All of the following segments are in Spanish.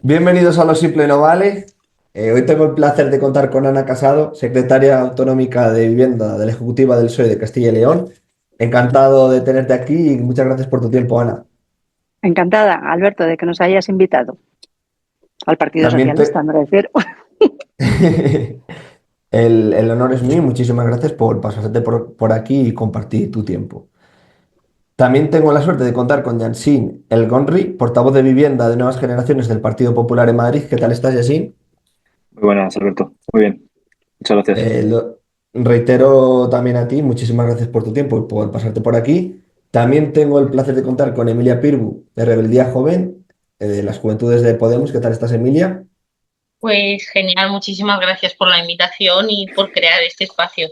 Bienvenidos a Lo Simple No Vale. Hoy tengo el placer de contar con Ana Casado, secretaria autonómica de Vivienda de la Ejecutiva del PSOE de Castilla y León. Encantado de tenerte aquí y muchas gracias por tu tiempo, Ana. Encantada, Alberto, de que nos hayas invitado al Partido También Socialista, me refiero. el honor es mío. Muchísimas gracias por pasarte por aquí y compartir tu tiempo. También tengo la suerte de contar con Yassine El Gonri, portavoz de Vivienda de Nuevas Generaciones del Partido Popular en Madrid. ¿Qué tal estás, Yassine? Muy buenas, Alberto. Muy bien. Muchas gracias. Reitero también a ti, muchísimas gracias por tu tiempo y por pasarte por aquí. También tengo el placer de contar con Emilia Pirbu, de Rebeldía Joven, de las Juventudes de Podemos. ¿Qué tal estás, Emilia? Pues genial, muchísimas gracias por la invitación y por crear este espacio.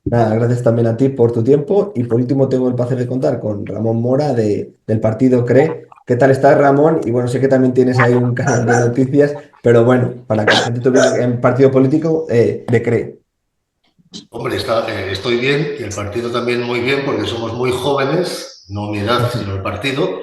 Nada, gracias también a ti por tu tiempo. Y por último tengo el placer de contar con Ramón Mora, del partido CRE. ¿Qué tal estás, Ramón? Y bueno, sé que también tienes ahí un canal de noticias, pero bueno, para que la gente te ubique en partido político, de CRE. Hombre, estoy bien y el partido también muy bien porque somos muy jóvenes, no mi edad, sino el partido,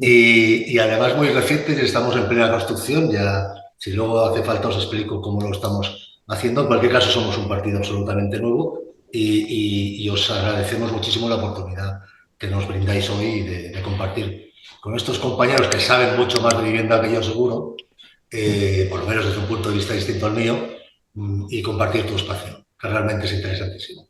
y además muy recientes y estamos en plena construcción. Ya, si luego hace falta os explico cómo lo estamos haciendo. En cualquier caso, somos un partido absolutamente nuevo y os agradecemos muchísimo la oportunidad que nos brindáis hoy de compartir con estos compañeros que saben mucho más de vivienda que yo seguro, por lo menos desde un punto de vista distinto al mío, y compartir tu espacio, que realmente es interesantísimo.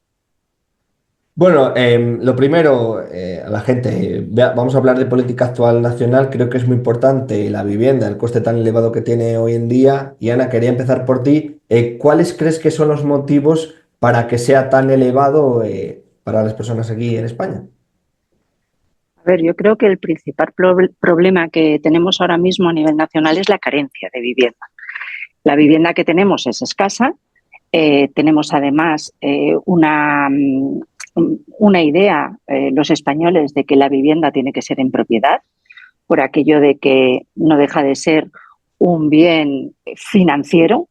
Bueno, lo primero, a la gente, vamos a hablar de política actual nacional. Creo que es muy importante la vivienda, el coste tan elevado que tiene hoy en día. Y Ana, quería empezar por ti. ¿Cuáles crees que son los motivos para que sea tan elevado para las personas aquí en España? A ver, yo creo que el principal problema que tenemos ahora mismo a nivel nacional es la carencia de vivienda. La vivienda que tenemos es escasa. Tenemos además una idea, los españoles, de que la vivienda tiene que ser en propiedad, por aquello de que no deja de ser un bien financiero,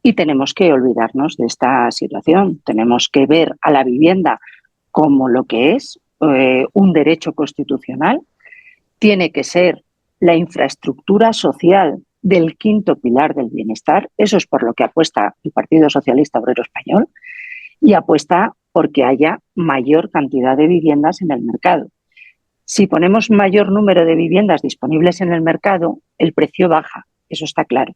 y tenemos que olvidarnos de esta situación. Tenemos que ver a la vivienda como lo que es, un derecho constitucional. Tiene que ser la infraestructura social del quinto pilar del bienestar. Eso es por lo que apuesta el Partido Socialista Obrero Español, y apuesta porque haya mayor cantidad de viviendas en el mercado. Si ponemos mayor número de viviendas disponibles en el mercado, el precio baja, eso está claro.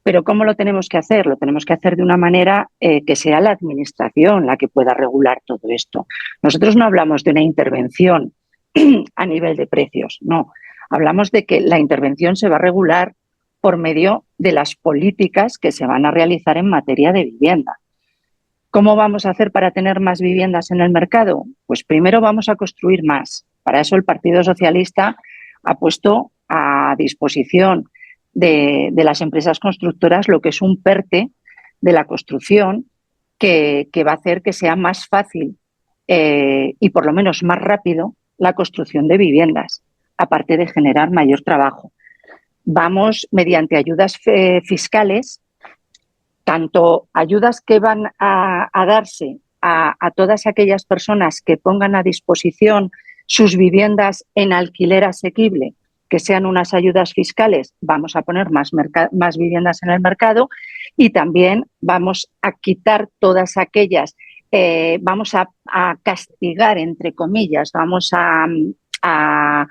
Pero ¿cómo lo tenemos que hacer? Lo tenemos que hacer de una manera que sea la administración la que pueda regular todo esto. Nosotros no hablamos de una intervención a nivel de precios, no. Hablamos de que la intervención se va a regular por medio de las políticas que se van a realizar en materia de vivienda. ¿Cómo vamos a hacer para tener más viviendas en el mercado? Pues primero vamos a construir más. Para eso el Partido Socialista ha puesto a disposición de las empresas constructoras lo que es un PERTE de la construcción que va a hacer que sea más fácil y por lo menos más rápido la construcción de viviendas, aparte de generar mayor trabajo. Vamos, mediante ayudas fiscales, tanto ayudas que van a darse a todas aquellas personas que pongan a disposición sus viviendas en alquiler asequible, que sean unas ayudas fiscales. Vamos a poner más viviendas en el mercado, y también vamos a quitar todas aquellas, vamos a castigar, entre comillas, vamos a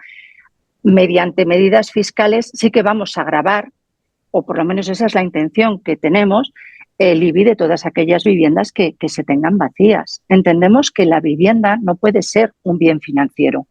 mediante medidas fiscales sí que vamos a gravar, o por lo menos esa es la intención que tenemos, el IBI de todas aquellas viviendas que se tengan vacías. Entendemos que la vivienda no puede ser un bien financiero.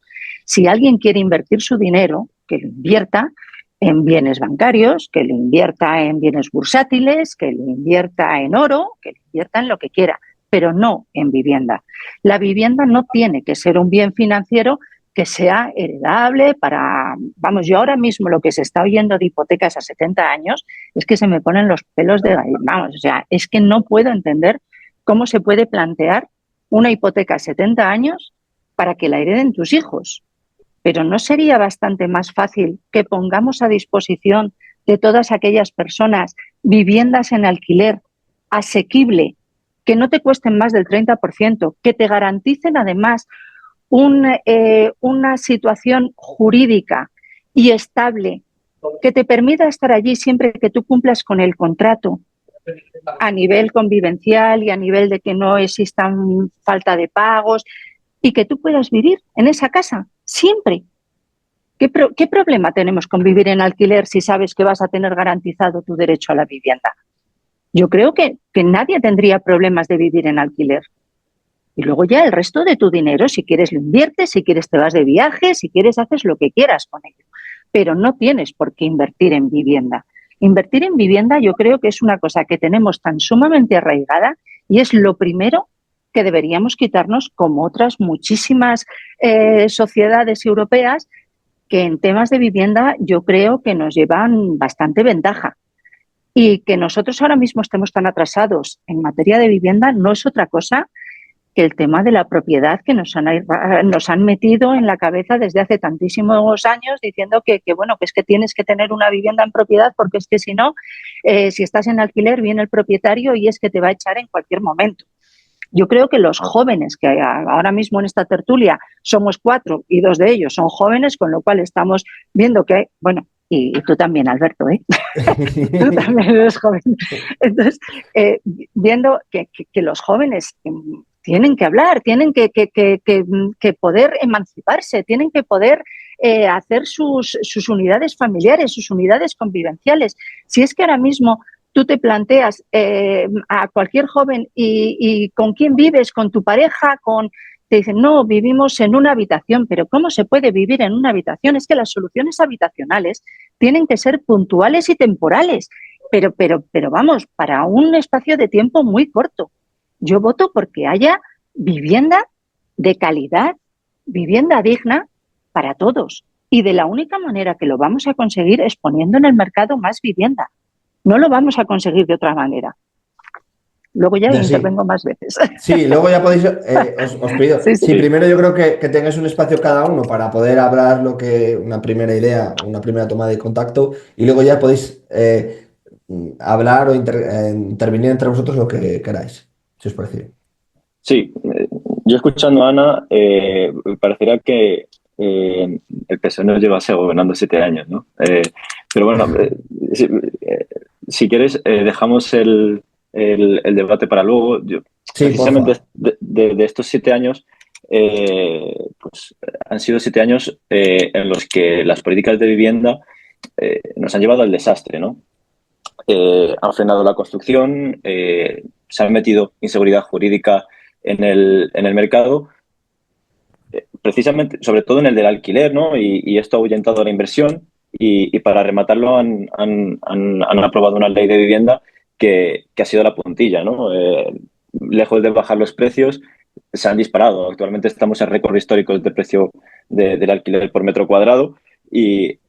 Si alguien quiere invertir su dinero, que lo invierta en bienes bancarios, que lo invierta en bienes bursátiles, que lo invierta en oro, que lo invierta en lo que quiera, pero no en vivienda. La vivienda no tiene que ser un bien financiero que sea heredable para... Vamos, yo ahora mismo lo que se está oyendo de hipotecas a 70 años es que se me ponen los pelos de gallina. Vamos, o sea, es que no puedo entender cómo se puede plantear una hipoteca a 70 años para que la hereden tus hijos. Pero ¿no sería bastante más fácil que pongamos a disposición de todas aquellas personas viviendas en alquiler asequible, que no te cuesten más del 30%, que te garanticen además una situación jurídica y estable que te permita estar allí siempre que tú cumplas con el contrato a nivel convivencial y a nivel de que no existan falta de pagos y que tú puedas vivir en esa casa siempre. ¿Qué problema tenemos con vivir en alquiler si sabes que vas a tener garantizado tu derecho a la vivienda? Yo creo que nadie tendría problemas de vivir en alquiler. Y luego ya el resto de tu dinero, si quieres lo inviertes, si quieres te vas de viaje, si quieres haces lo que quieras con ello. Pero no tienes por qué invertir en vivienda. Invertir en vivienda yo creo que es una cosa que tenemos tan sumamente arraigada y es lo primero que deberíamos quitarnos, como otras muchísimas sociedades europeas que en temas de vivienda yo creo que nos llevan bastante ventaja. Y que nosotros ahora mismo estemos tan atrasados en materia de vivienda no es otra cosa que el tema de la propiedad que nos han metido en la cabeza desde hace tantísimos años diciendo que es que tienes que tener una vivienda en propiedad porque es que si no, si estás en alquiler viene el propietario y es que te va a echar en cualquier momento. Yo creo que los jóvenes, que ahora mismo en esta tertulia somos 4 y 2 de ellos son jóvenes, con lo cual estamos viendo que, bueno, y tú también, Alberto, ¿eh? Tú también eres joven. Entonces, viendo que los jóvenes tienen que hablar, tienen que poder emanciparse, tienen que poder hacer sus unidades familiares, sus unidades convivenciales. Si es que ahora mismo tú te planteas a cualquier joven y con quién vives, con tu pareja, te dicen, no, vivimos en una habitación, pero ¿cómo se puede vivir en una habitación? Es que las soluciones habitacionales tienen que ser puntuales y temporales, pero vamos, para un espacio de tiempo muy corto. Yo voto porque haya vivienda de calidad, vivienda digna para todos. Y de la única manera que lo vamos a conseguir es poniendo en el mercado más vivienda. No lo vamos a conseguir de otra manera. Luego ya intervengo más veces. Sí, luego ya podéis, os pido. Sí, primero yo creo que tengáis un espacio cada uno para poder hablar una primera idea, una primera toma de contacto, y luego ya podéis hablar o intervenir entre vosotros lo que queráis, si os parece. Sí, yo escuchando a Ana, parecería que el PSOE nos llevase gobernando 7 años, ¿no? Pero bueno, si quieres, dejamos el debate para luego. Sí, precisamente de estos 7 años, pues han sido 7 años en los que las políticas de vivienda nos han llevado al desastre, ¿no? Han frenado la construcción, se han metido inseguridad jurídica en el mercado, precisamente, sobre todo en el del alquiler, ¿no? Y esto ha ahuyentado la inversión y para rematarlo han aprobado una ley de vivienda que ha sido la puntilla, ¿no? Lejos de bajar los precios, se han disparado. Actualmente estamos en récord históricos de precio del alquiler por metro cuadrado y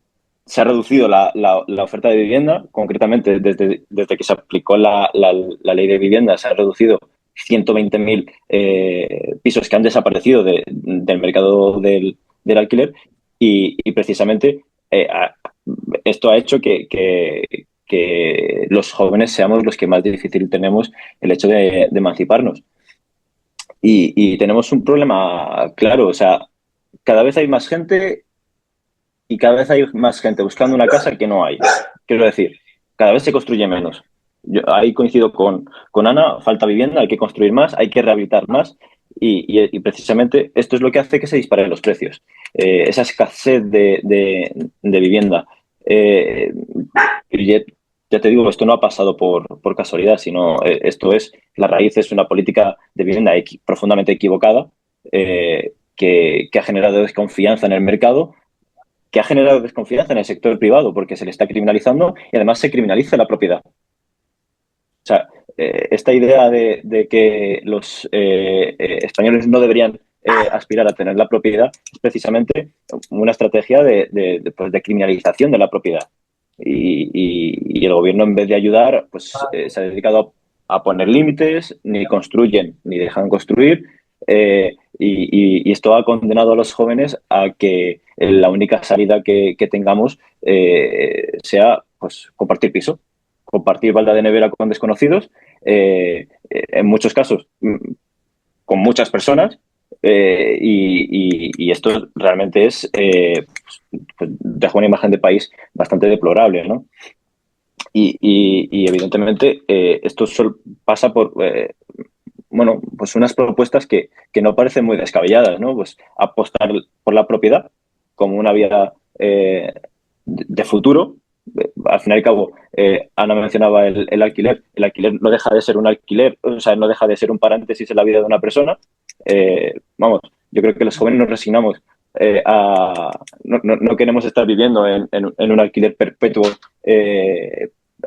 se ha reducido la oferta de vivienda. Concretamente, desde que se aplicó la ley de vivienda, se han reducido 120.000 pisos que han desaparecido del mercado del alquiler y precisamente esto ha hecho que los jóvenes seamos los que más difícil tenemos el hecho de emanciparnos. Y tenemos un problema claro, o sea, cada vez hay más gente y cada vez hay más gente buscando una casa que no hay. Quiero decir, cada vez se construye menos. Yo ahí coincido con Ana, falta vivienda, hay que construir más, hay que rehabilitar más y precisamente esto es lo que hace que se disparen los precios. Esa escasez de vivienda. Ya te digo, esto no ha pasado por casualidad, sino esto es, la raíz es una política de vivienda profundamente equivocada que ha generado desconfianza en el mercado, que ha generado desconfianza en el sector privado porque se le está criminalizando y además se criminaliza la propiedad. O sea, esta idea de que los españoles no deberían aspirar a tener la propiedad es precisamente una estrategia de criminalización de la propiedad. Y el gobierno, en vez de ayudar, pues se ha dedicado a poner límites, ni construyen ni dejan construir. Y esto ha condenado a los jóvenes a que la única salida que tengamos sea pues compartir piso, compartir balda de nevera con desconocidos en muchos casos con muchas personas, y esto realmente pues deja una imagen de país bastante deplorable, ¿no? Y evidentemente esto pasa por bueno, pues unas propuestas que no parecen muy descabelladas, ¿no? Pues apostar por la propiedad como una vía de futuro. Al fin y al cabo, Ana mencionaba el alquiler. El alquiler no deja de ser un alquiler, o sea, no deja de ser un paréntesis en la vida de una persona. Vamos, yo creo que los jóvenes nos resignamos no queremos estar viviendo en un alquiler perpetuo,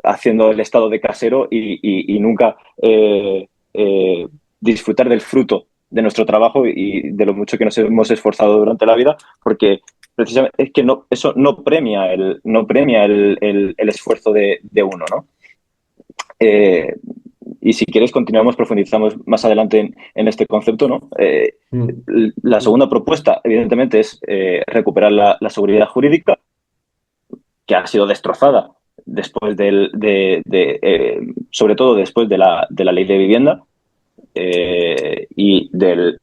haciendo el estado de casero y nunca disfrutar del fruto de nuestro trabajo y de lo mucho que nos hemos esforzado durante la vida, porque precisamente es que eso no premia el esfuerzo de uno, ¿no? Y si quieres, continuamos, profundizamos más adelante en este concepto, ¿no? La segunda propuesta, evidentemente, es recuperar la seguridad jurídica, que ha sido destrozada después sobre todo después de la ley de vivienda y del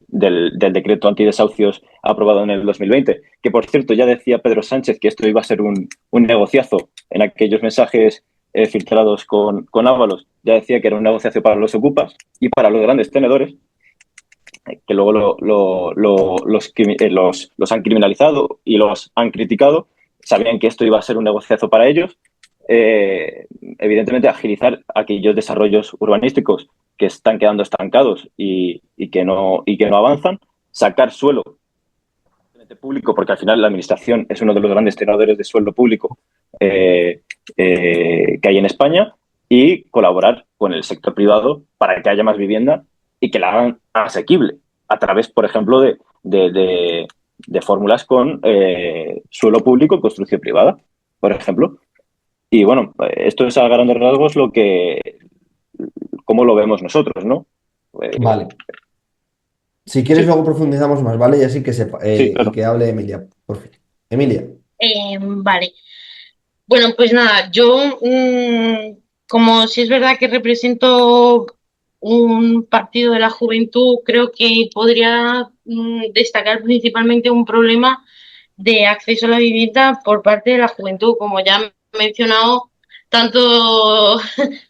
decreto antidesahucios aprobado en el 2020, que por cierto ya decía Pedro Sánchez que esto iba a ser un negociazo en aquellos mensajes filtrados con Ábalos. Ya decía que era un negociazo para los ocupas y para los grandes tenedores, que luego los han criminalizado y los han criticado. Sabían que esto iba a ser un negociazo para ellos. Evidentemente, agilizar aquellos desarrollos urbanísticos que están quedando estancados y que no avanzan, sacar suelo público, porque al final la administración es uno de los grandes tenedores de suelo público que hay en España, y colaborar con el sector privado para que haya más vivienda y que la hagan asequible a través, por ejemplo, de fórmulas con suelo público y construcción privada, por ejemplo. Y bueno, esto es a grandes rasgos cómo lo vemos nosotros, ¿no? Vale. Si quieres, Sí, luego profundizamos más, ¿vale? Y así que sepa, sí, y claro. que hable Emilia, por fin. Emilia. Vale. Bueno, pues nada, yo, como si es verdad que represento un partido de la juventud, creo que podría destacar principalmente un problema de acceso a la vivienda por parte de la juventud, como ya he mencionado tanto,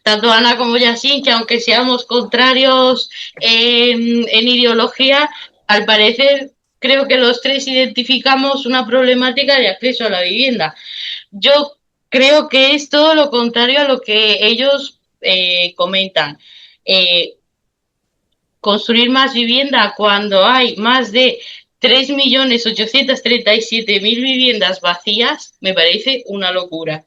tanto Ana como Yasin, que aunque seamos contrarios en ideología, al parecer creo que los tres identificamos una problemática de acceso a la vivienda. Yo creo que es todo lo contrario a lo que ellos comentan. Eh, Construir más vivienda cuando hay más de 3.837.000 viviendas vacías me parece una locura.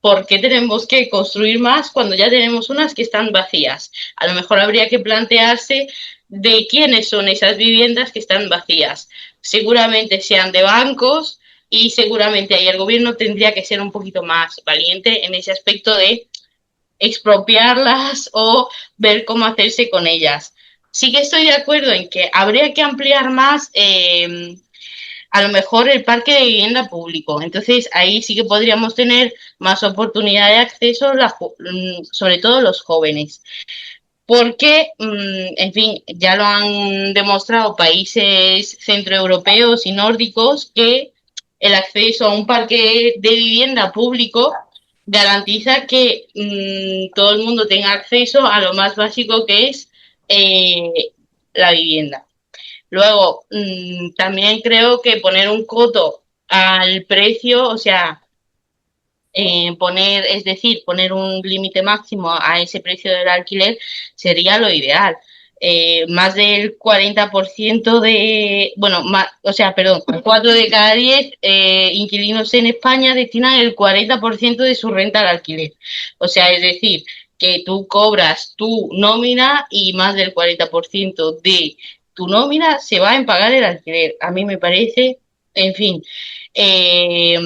¿Por qué tenemos que construir más cuando ya tenemos unas que están vacías? A lo mejor habría que plantearse de quiénes son esas viviendas que están vacías. Seguramente sean de bancos y seguramente ahí el gobierno tendría que ser un poquito más valiente en ese aspecto de expropiarlas o ver cómo hacerse con ellas. Sí que estoy de acuerdo en que habría que ampliar más a lo mejor el parque de vivienda público. Entonces ahí sí que podríamos tener más oportunidad de acceso, sobre todo los jóvenes. Porque, en fin, ya lo han demostrado países centroeuropeos y nórdicos que el acceso a un parque de vivienda público garantiza que todo el mundo tenga acceso a lo más básico que es eh, la vivienda. Luego, también creo que poner un coto al precio, o sea, es decir, poner un límite máximo a ese precio del alquiler sería lo ideal. Más del 40% bueno, o sea, perdón, 4 de cada 10 inquilinos en España destinan el 40% de su renta al alquiler. O sea, es decir, que tú cobras tu nómina y más del 40% de tu nómina se va en pagar el alquiler. A mí me parece, en fin, eh,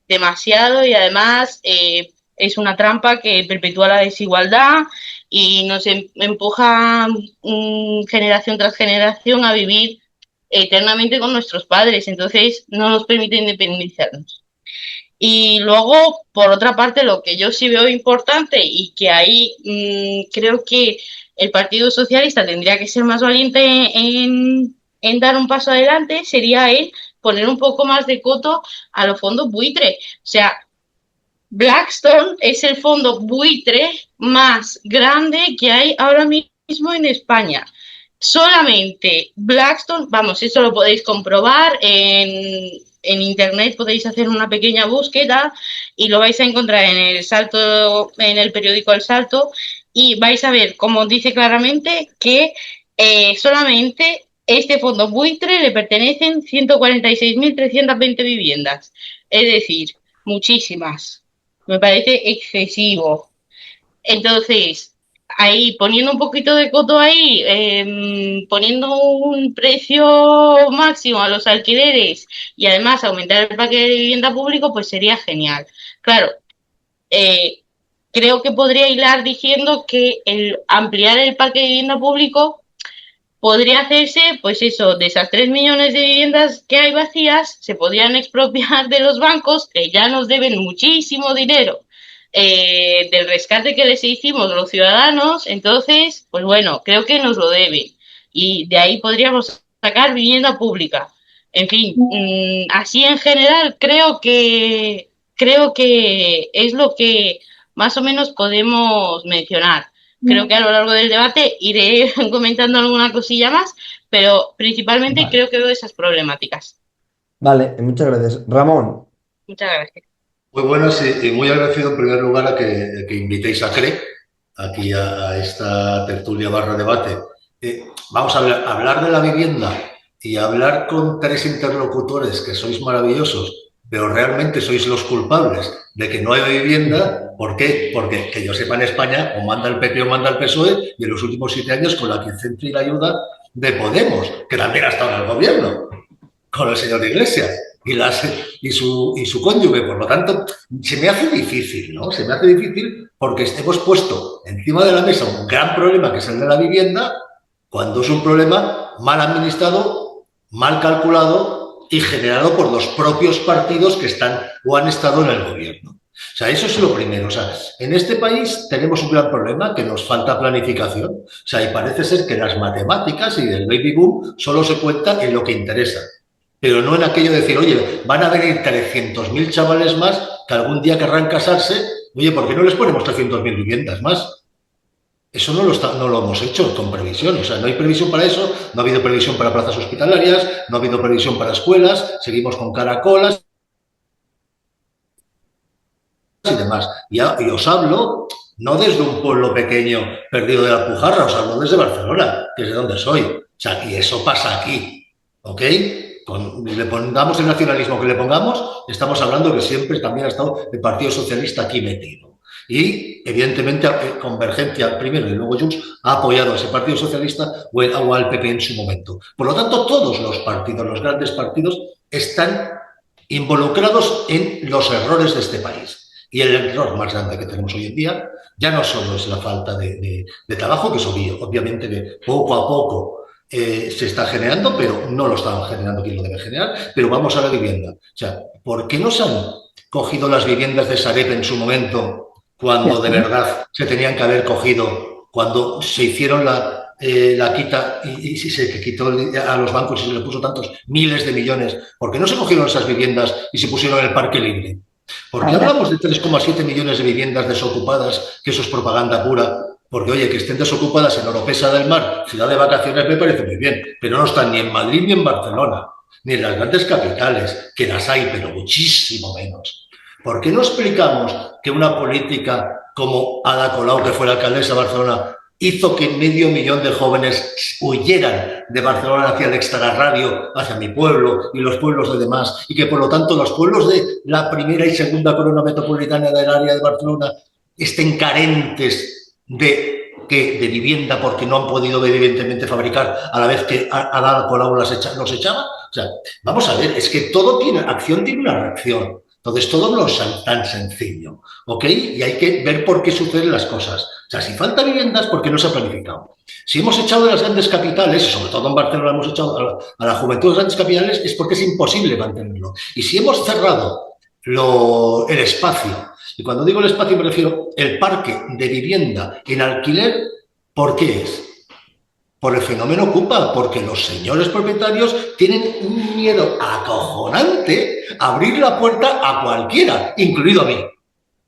demasiado, y además es una trampa que perpetúa la desigualdad y nos empuja generación tras generación a vivir eternamente con nuestros padres, entonces no nos permite independizarnos. Y luego, por otra parte, lo que yo sí veo importante y que ahí creo que el Partido Socialista tendría que ser más valiente en dar un paso adelante, sería el poner un poco más de coto a los fondos buitre. O sea, Blackstone es el fondo buitre más grande que hay ahora mismo en España. Solamente Blackstone, vamos, eso lo podéis comprobar en internet, podéis hacer una pequeña búsqueda y lo vais a encontrar en el Salto, en el periódico El Salto, y vais a ver, como dice claramente, que solamente este fondo buitre le pertenecen 146.320 viviendas, es decir, muchísimas. Me parece excesivo. Entonces, ahí poniendo un poquito de coto ahí, poniendo un precio máximo a los alquileres y además aumentar el parque de vivienda público, pues sería genial. Claro, eh, creo que podría hilar diciendo que el ampliar el parque de vivienda público podría hacerse, pues eso, de esas 3 millones de viviendas que hay vacías, se podrían expropiar de los bancos, que ya nos deben muchísimo dinero del rescate que les hicimos los ciudadanos, entonces, pues bueno, creo que nos lo deben. Y de ahí podríamos sacar vivienda pública. En fin, así en general creo que es lo que más o menos podemos mencionar. Creo que a lo largo del debate iré comentando alguna cosilla más, pero principalmente Vale, creo que veo esas problemáticas. vale, muchas gracias. Ramón, Muchas gracias. Muy buenas y muy agradecido en primer lugar a que invitéis a CRE aquí a esta tertulia barra debate. Vamos a hablar de la vivienda y hablar con tres interlocutores que sois maravillosos, pero realmente sois los culpables de que no hay vivienda. ¿Por qué? Porque, que yo sepa, en España o manda el PP o manda el PSOE, y en los últimos 7 años con la quincena y la ayuda de Podemos, que también ha estado en el gobierno, con el señor Iglesias y su cónyuge. Por lo tanto, se me hace difícil, ¿no? Se me hace difícil porque hemos puesto encima de la mesa un gran problema que es el de la vivienda, cuando es un problema mal administrado, mal calculado y generado por los propios partidos que están o han estado en el gobierno. O sea, eso es lo primero. O sea, en este país tenemos un gran problema, que nos falta planificación. O sea, y parece ser que las matemáticas y el baby boom solo se cuentan en lo que interesa, pero no en aquello de decir, oye, van a venir 300.000 chavales más que algún día querrán casarse, oye, ¿por qué no les ponemos 300.000 viviendas más? Eso no lo hemos hecho con previsión. O sea, no hay previsión para eso, no ha habido previsión para plazas hospitalarias, no ha habido previsión para escuelas, seguimos con caracolas y demás. Y os hablo no desde un pueblo pequeño perdido de la Pujarra, os hablo desde Barcelona, que es de donde soy. O sea, y eso pasa aquí, ¿ok? Le pongamos el nacionalismo que le pongamos, estamos hablando que siempre también ha estado el Partido Socialista aquí metido. Y, evidentemente, Convergencia primero y luego Junts ha apoyado a ese Partido Socialista o al PP en su momento. Por lo tanto, todos los partidos, los grandes partidos, están involucrados en los errores de este país. Y el error más grande que tenemos hoy en día ya no solo es la falta de trabajo, que es obviamente que poco a poco se está generando, pero no lo están generando quien lo debe generar. Pero vamos a la vivienda. O sea, ¿por qué no se han cogido las viviendas de Sareb en su momento, cuando de verdad se tenían que haber cogido, cuando se hicieron la quita y se quitó a los bancos y se les puso tantos miles de millones? ¿Por qué no se cogieron esas viviendas y se pusieron en el parque libre? ¿Por qué hablamos de 3,7 millones de viviendas desocupadas, que eso es propaganda pura? Porque, oye, que estén desocupadas en Oropesa del Mar, ciudad de vacaciones, me parece muy bien, pero no están ni en Madrid ni en Barcelona, ni en las grandes capitales, que las hay, pero muchísimo menos. ¿Por qué no explicamos que una política como Ada Colau, que fue la alcaldesa de Barcelona, hizo que 500.000 de jóvenes huyeran de Barcelona hacia el extrarradio, hacia mi pueblo y los pueblos de demás, y que por lo tanto los pueblos de la primera y segunda corona metropolitana del área de Barcelona estén carentes de vivienda porque no han podido evidentemente fabricar a la vez que Ada Colau los echaba? O sea, vamos a ver, es que todo tiene acción, tiene una reacción. Entonces, todo no es tan sencillo, ¿ok? Y hay que ver por qué suceden las cosas. O sea, si falta viviendas, ¿por qué no se ha planificado? Si hemos echado de las grandes capitales, y sobre todo en Barcelona hemos echado a la juventud de las grandes capitales, es porque es imposible mantenerlo. Y si hemos cerrado el espacio. Y cuando digo el espacio me refiero al parque de vivienda en alquiler. ¿Por qué es? Por el fenómeno ocupa, porque los señores propietarios tienen un miedo acojonante a abrir la puerta a cualquiera, incluido a mí,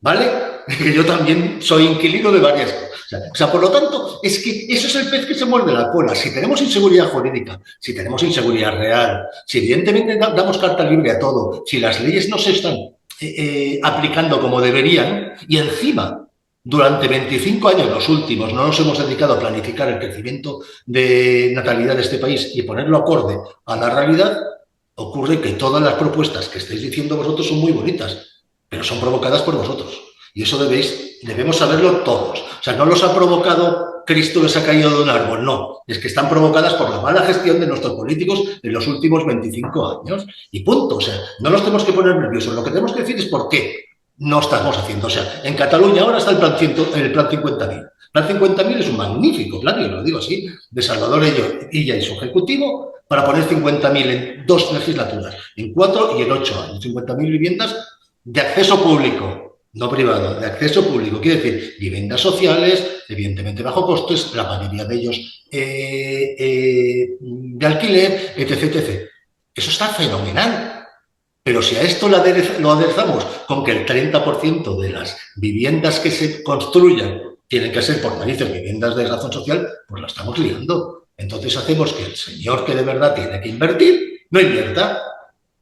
¿vale? Que yo también soy inquilino de varias cosas. O sea, por lo tanto, es que eso es el pez que se muerde la cola. Si tenemos inseguridad jurídica, si tenemos inseguridad real, si evidentemente damos carta libre a todo, si las leyes no se están aplicando como deberían, y encima durante 25 años, los últimos, no nos hemos dedicado a planificar el crecimiento de natalidad de este país y ponerlo acorde a la realidad, ocurre que todas las propuestas que estáis diciendo vosotros son muy bonitas, pero son provocadas por vosotros. Y eso debemos saberlo todos. O sea, no los ha provocado Cristo que se ha caído de un árbol, no. Es que están provocadas por la mala gestión de nuestros políticos en los últimos 25 años. Y punto. O sea, no nos tenemos que poner nerviosos. Lo que tenemos que decir es por qué no estamos haciendo. O sea, en Cataluña ahora está el plan 50.000. El plan 50.000 es un magnífico plan, y lo digo así, de Salvador Illa y su ejecutivo, para poner 50.000 en 2 legislaturas, en 4 y en 8 años. 50.000 viviendas de acceso público, no privado, de acceso público. Quiere decir, viviendas sociales, evidentemente bajo costes, la mayoría de ellos de alquiler, etc, etc. Eso está fenomenal. Pero si a esto lo aderezamos con que el 30% de las viviendas que se construyan tienen que ser por narices viviendas de razón social, pues la estamos liando. Entonces hacemos que el señor que de verdad tiene que invertir, no invierta.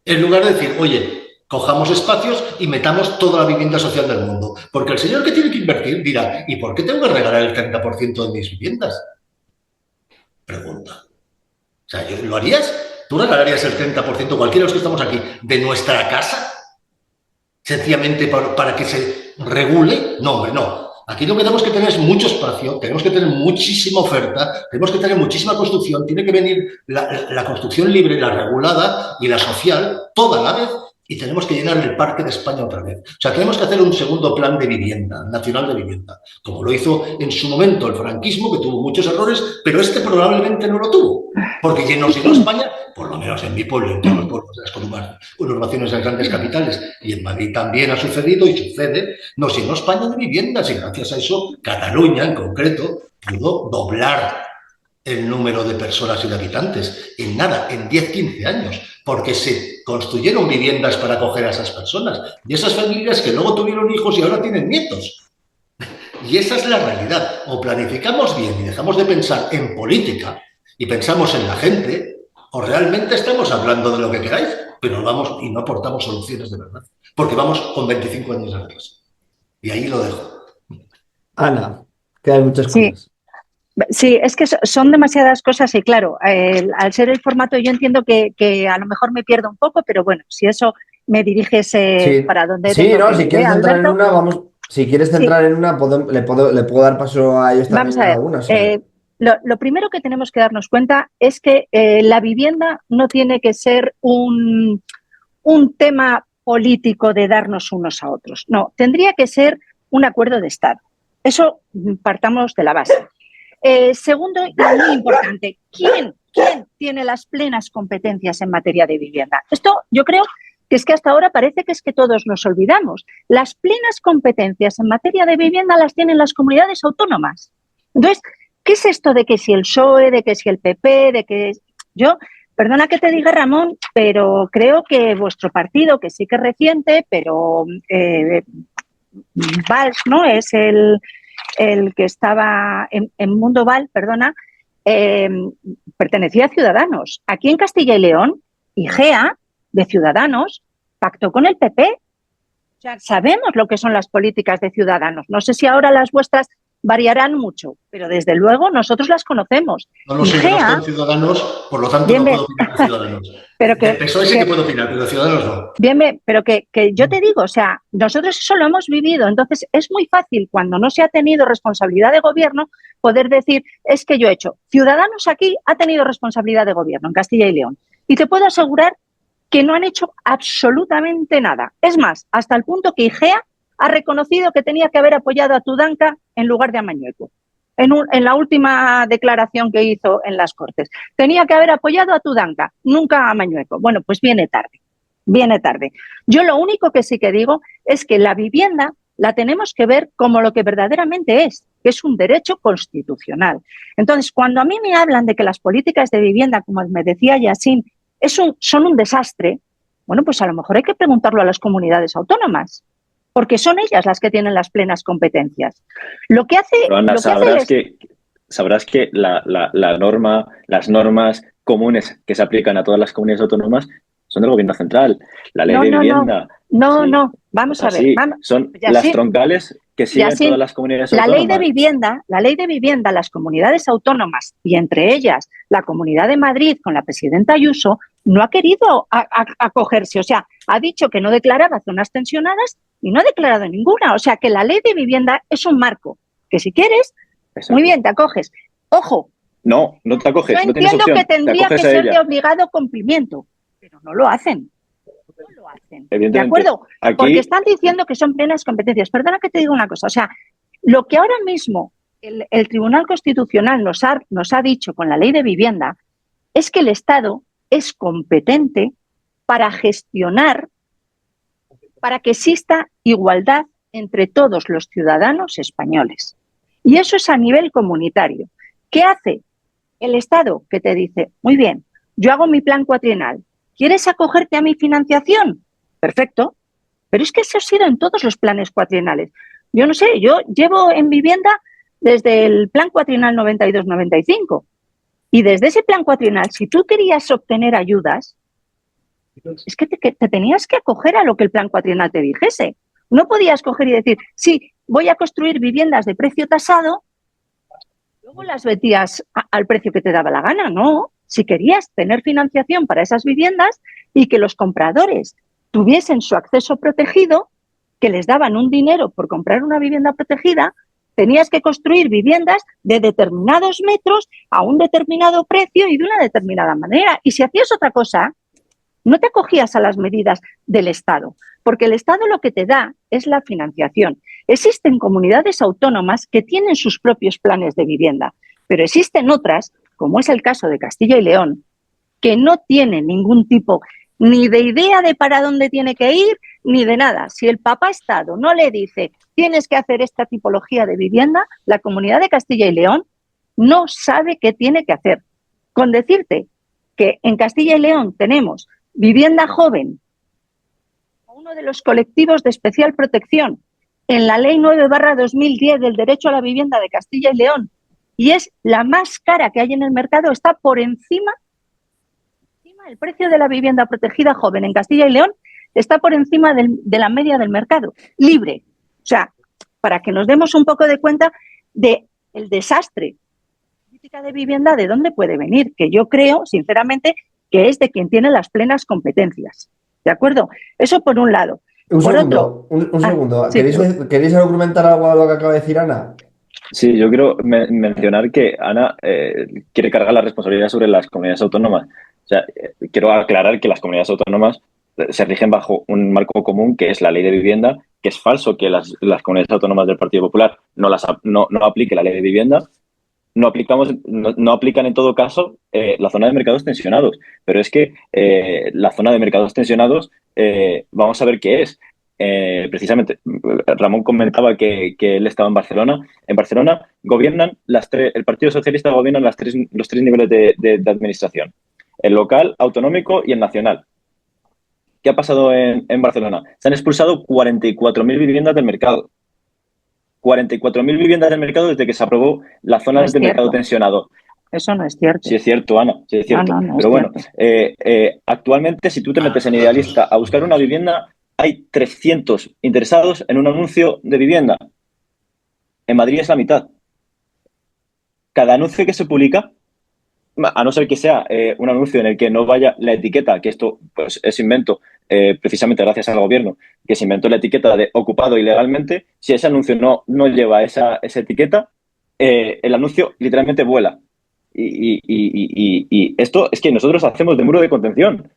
En lugar de decir, oye, cojamos espacios y metamos toda la vivienda social del mundo. Porque el señor que tiene que invertir dirá, ¿y por qué tengo que regalar el 30% de mis viviendas? Pregunta. O sea, ¿lo harías? ¿Tú regalarías el 30%, cualquiera de los que estamos aquí, de nuestra casa? Sencillamente para que se regule. No, hombre, no. Aquí lo que tenemos que tener es mucho espacio, tenemos que tener muchísima oferta, tenemos que tener muchísima construcción, tiene que venir la construcción libre, la regulada y la social, toda a la vez, y tenemos que llenar el parque de España otra vez. O sea, tenemos que hacer un segundo plan de vivienda, nacional de vivienda, como lo hizo en su momento el franquismo, que tuvo muchos errores, pero este probablemente no lo tuvo, porque nos llenó España, por lo menos en mi pueblo, en todos los pueblos de las conurbaciones de las grandes capitales, y en Madrid también ha sucedido y sucede, nos llenó España de viviendas, y gracias a eso Cataluña en concreto pudo doblar el número de personas y de habitantes en nada, en 10-15 años, porque se construyeron viviendas para acoger a esas personas y esas familias que luego tuvieron hijos y ahora tienen nietos. Y esa es la realidad. O planificamos bien y dejamos de pensar en política y pensamos en la gente, o realmente estamos hablando de lo que queráis, pero vamos y no aportamos soluciones de verdad, porque vamos con 25 años de retraso. Y ahí lo dejo. Ana, que hay muchas cosas. Sí, es que son demasiadas cosas y claro, al ser el formato yo entiendo que a lo mejor me pierdo un poco, pero bueno, si eso me diriges para donde tengo que si quieres centrar en una, vamos, si quieres centrar en una, le puedo dar paso a ellos también. Vamos a ver, algunas. Lo primero que tenemos que darnos cuenta es que la vivienda no tiene que ser un tema político de darnos unos a otros, no, tendría que ser un acuerdo de Estado. Eso partamos de la base. Segundo, y muy importante, ¿quién tiene las plenas competencias en materia de vivienda? Esto yo creo que es que hasta ahora parece que es que todos nos olvidamos. Las plenas competencias en materia de vivienda las tienen las comunidades autónomas. Entonces, ¿qué es esto de que si el PSOE, de que si el PP, de que yo, perdona que te diga Ramón, pero creo que vuestro partido, que sí que es reciente, pero Valls, ¿no? Es el que estaba en Mundo Val, perdona, pertenecía a Ciudadanos. Aquí en Castilla y León, IGEA, de Ciudadanos, pactó con el PP. O sea, sabemos lo que son las políticas de Ciudadanos. No sé si ahora las vuestras variarán mucho, pero desde luego nosotros las conocemos. No lo sé, yo no estoy en Ciudadanos, por lo tanto no puedo opinar de Ciudadanos. Pero que, el PSOE sí que puedo opinar, pero de Ciudadanos no. Bien, pero que yo te digo, o sea, nosotros eso lo hemos vivido, entonces es muy fácil cuando no se ha tenido responsabilidad de gobierno poder decir, es que yo he hecho. Ciudadanos aquí ha tenido responsabilidad de gobierno en Castilla y León y te puedo asegurar que no han hecho absolutamente nada. Es más, hasta el punto que IGEA ha reconocido que tenía que haber apoyado a Tudanca en lugar de a Mañueco. En la última declaración que hizo en las Cortes. Tenía que haber apoyado a Tudanca, nunca a Mañueco. Bueno, pues viene tarde. viene tarde. Yo lo único que sí que digo es que la vivienda la tenemos que ver como lo que verdaderamente es, que es un derecho constitucional. Entonces, cuando a mí me hablan de que las políticas de vivienda, como me decía Yassine, son un desastre, bueno, pues a lo mejor hay que preguntarlo a las comunidades autónomas, porque son ellas las que tienen las plenas competencias. Lo que hace... Pero Ana, sabrás que las normas comunes que se aplican a todas las comunidades autónomas son del gobierno central. La ley de vivienda... No, vamos a ver. Son las troncales que siguen todas las comunidades autónomas. La ley de vivienda, las comunidades autónomas, y entre ellas la Comunidad de Madrid con la presidenta Ayuso, no ha querido acogerse. O sea, ha dicho que no declaraba zonas tensionadas y no ha declarado ninguna. O sea, que la ley de vivienda es un marco que si quieres, exacto, muy bien, te acoges. Ojo. No te acoges. Yo entiendo que tendría que ser de obligado cumplimiento, pero no lo hacen. No lo hacen. ¿De acuerdo? Aquí... Porque están diciendo que son plenas competencias. Perdona que te diga una cosa. O sea, lo que ahora mismo el Tribunal Constitucional nos ha dicho con la ley de vivienda es que el Estado es competente para gestionar, para que exista igualdad entre todos los ciudadanos españoles. Y eso es a nivel comunitario. ¿Qué hace el Estado? Que te dice, muy bien, yo hago mi plan cuatrienal. ¿Quieres acogerte a mi financiación? Perfecto. Pero es que eso ha sido en todos los planes cuatrienales. Yo no sé, yo llevo en vivienda desde el plan cuatrienal 92-95. Y desde ese plan cuatrienal, si tú querías obtener ayudas, es que te tenías que acoger a lo que el plan cuatrienal te dijese. No podías coger y decir, sí, voy a construir viviendas de precio tasado, luego las metías al precio que te daba la gana, no. Si querías tener financiación para esas viviendas y que los compradores tuviesen su acceso protegido, que les daban un dinero por comprar una vivienda protegida, tenías que construir viviendas de determinados metros a un determinado precio y de una determinada manera. Y si hacías otra cosa, no te acogías a las medidas del Estado, porque el Estado lo que te da es la financiación. Existen comunidades autónomas que tienen sus propios planes de vivienda, pero existen otras, como es el caso de Castilla y León, que no tienen ningún tipo ni de idea de para dónde tiene que ir, ni de nada. Si el papá Estado no le dice tienes que hacer esta tipología de vivienda, la Comunidad de Castilla y León no sabe qué tiene que hacer. Con decirte que en Castilla y León tenemos vivienda joven, uno de los colectivos de especial protección, en la Ley 9/2010 del Derecho a la Vivienda de Castilla y León, y es la más cara que hay en el mercado, está por encima del precio de la vivienda protegida joven en Castilla y León, está por encima de la media del mercado, libre. O sea, para que nos demos un poco de cuenta del desastre política de vivienda, de dónde puede venir, que yo creo, sinceramente, que es de quien tiene las plenas competencias. ¿De acuerdo? Eso por un lado. Un segundo. Sí. ¿Queréis argumentar algo a lo que acaba de decir Ana? Sí, yo quiero mencionar que Ana quiere cargar la responsabilidad sobre las comunidades autónomas. O sea, quiero aclarar que las comunidades autónomas se rigen bajo un marco común que es la ley de vivienda, que es falso que las comunidades autónomas del Partido Popular no aplique la ley de vivienda. No aplican en todo caso la zona de mercados tensionados. Pero es que la zona de mercados tensionados, vamos a ver qué es. Precisamente, Ramón comentaba que él estaba en Barcelona. En Barcelona gobiernan el Partido Socialista gobierna los tres niveles de administración: el local, autonómico y el nacional. ¿Qué ha pasado en Barcelona? Se han expulsado 44.000 viviendas del mercado. 44.000 viviendas del mercado desde que se aprobó la zona de mercado tensionado. Eso no es cierto. Sí es cierto, Ana, sí es cierto. No pero bueno, actualmente si tú te metes en Idealista a buscar una vivienda, hay 300 interesados en un anuncio de vivienda. En Madrid es la mitad. Cada anuncio que se publica, a no ser que sea un anuncio en el que no vaya la etiqueta, que esto pues es invento, precisamente gracias al gobierno, que se inventó la etiqueta de ocupado ilegalmente, si ese anuncio no lleva esa etiqueta, el anuncio literalmente vuela. Y esto es que nosotros hacemos de muro de contención.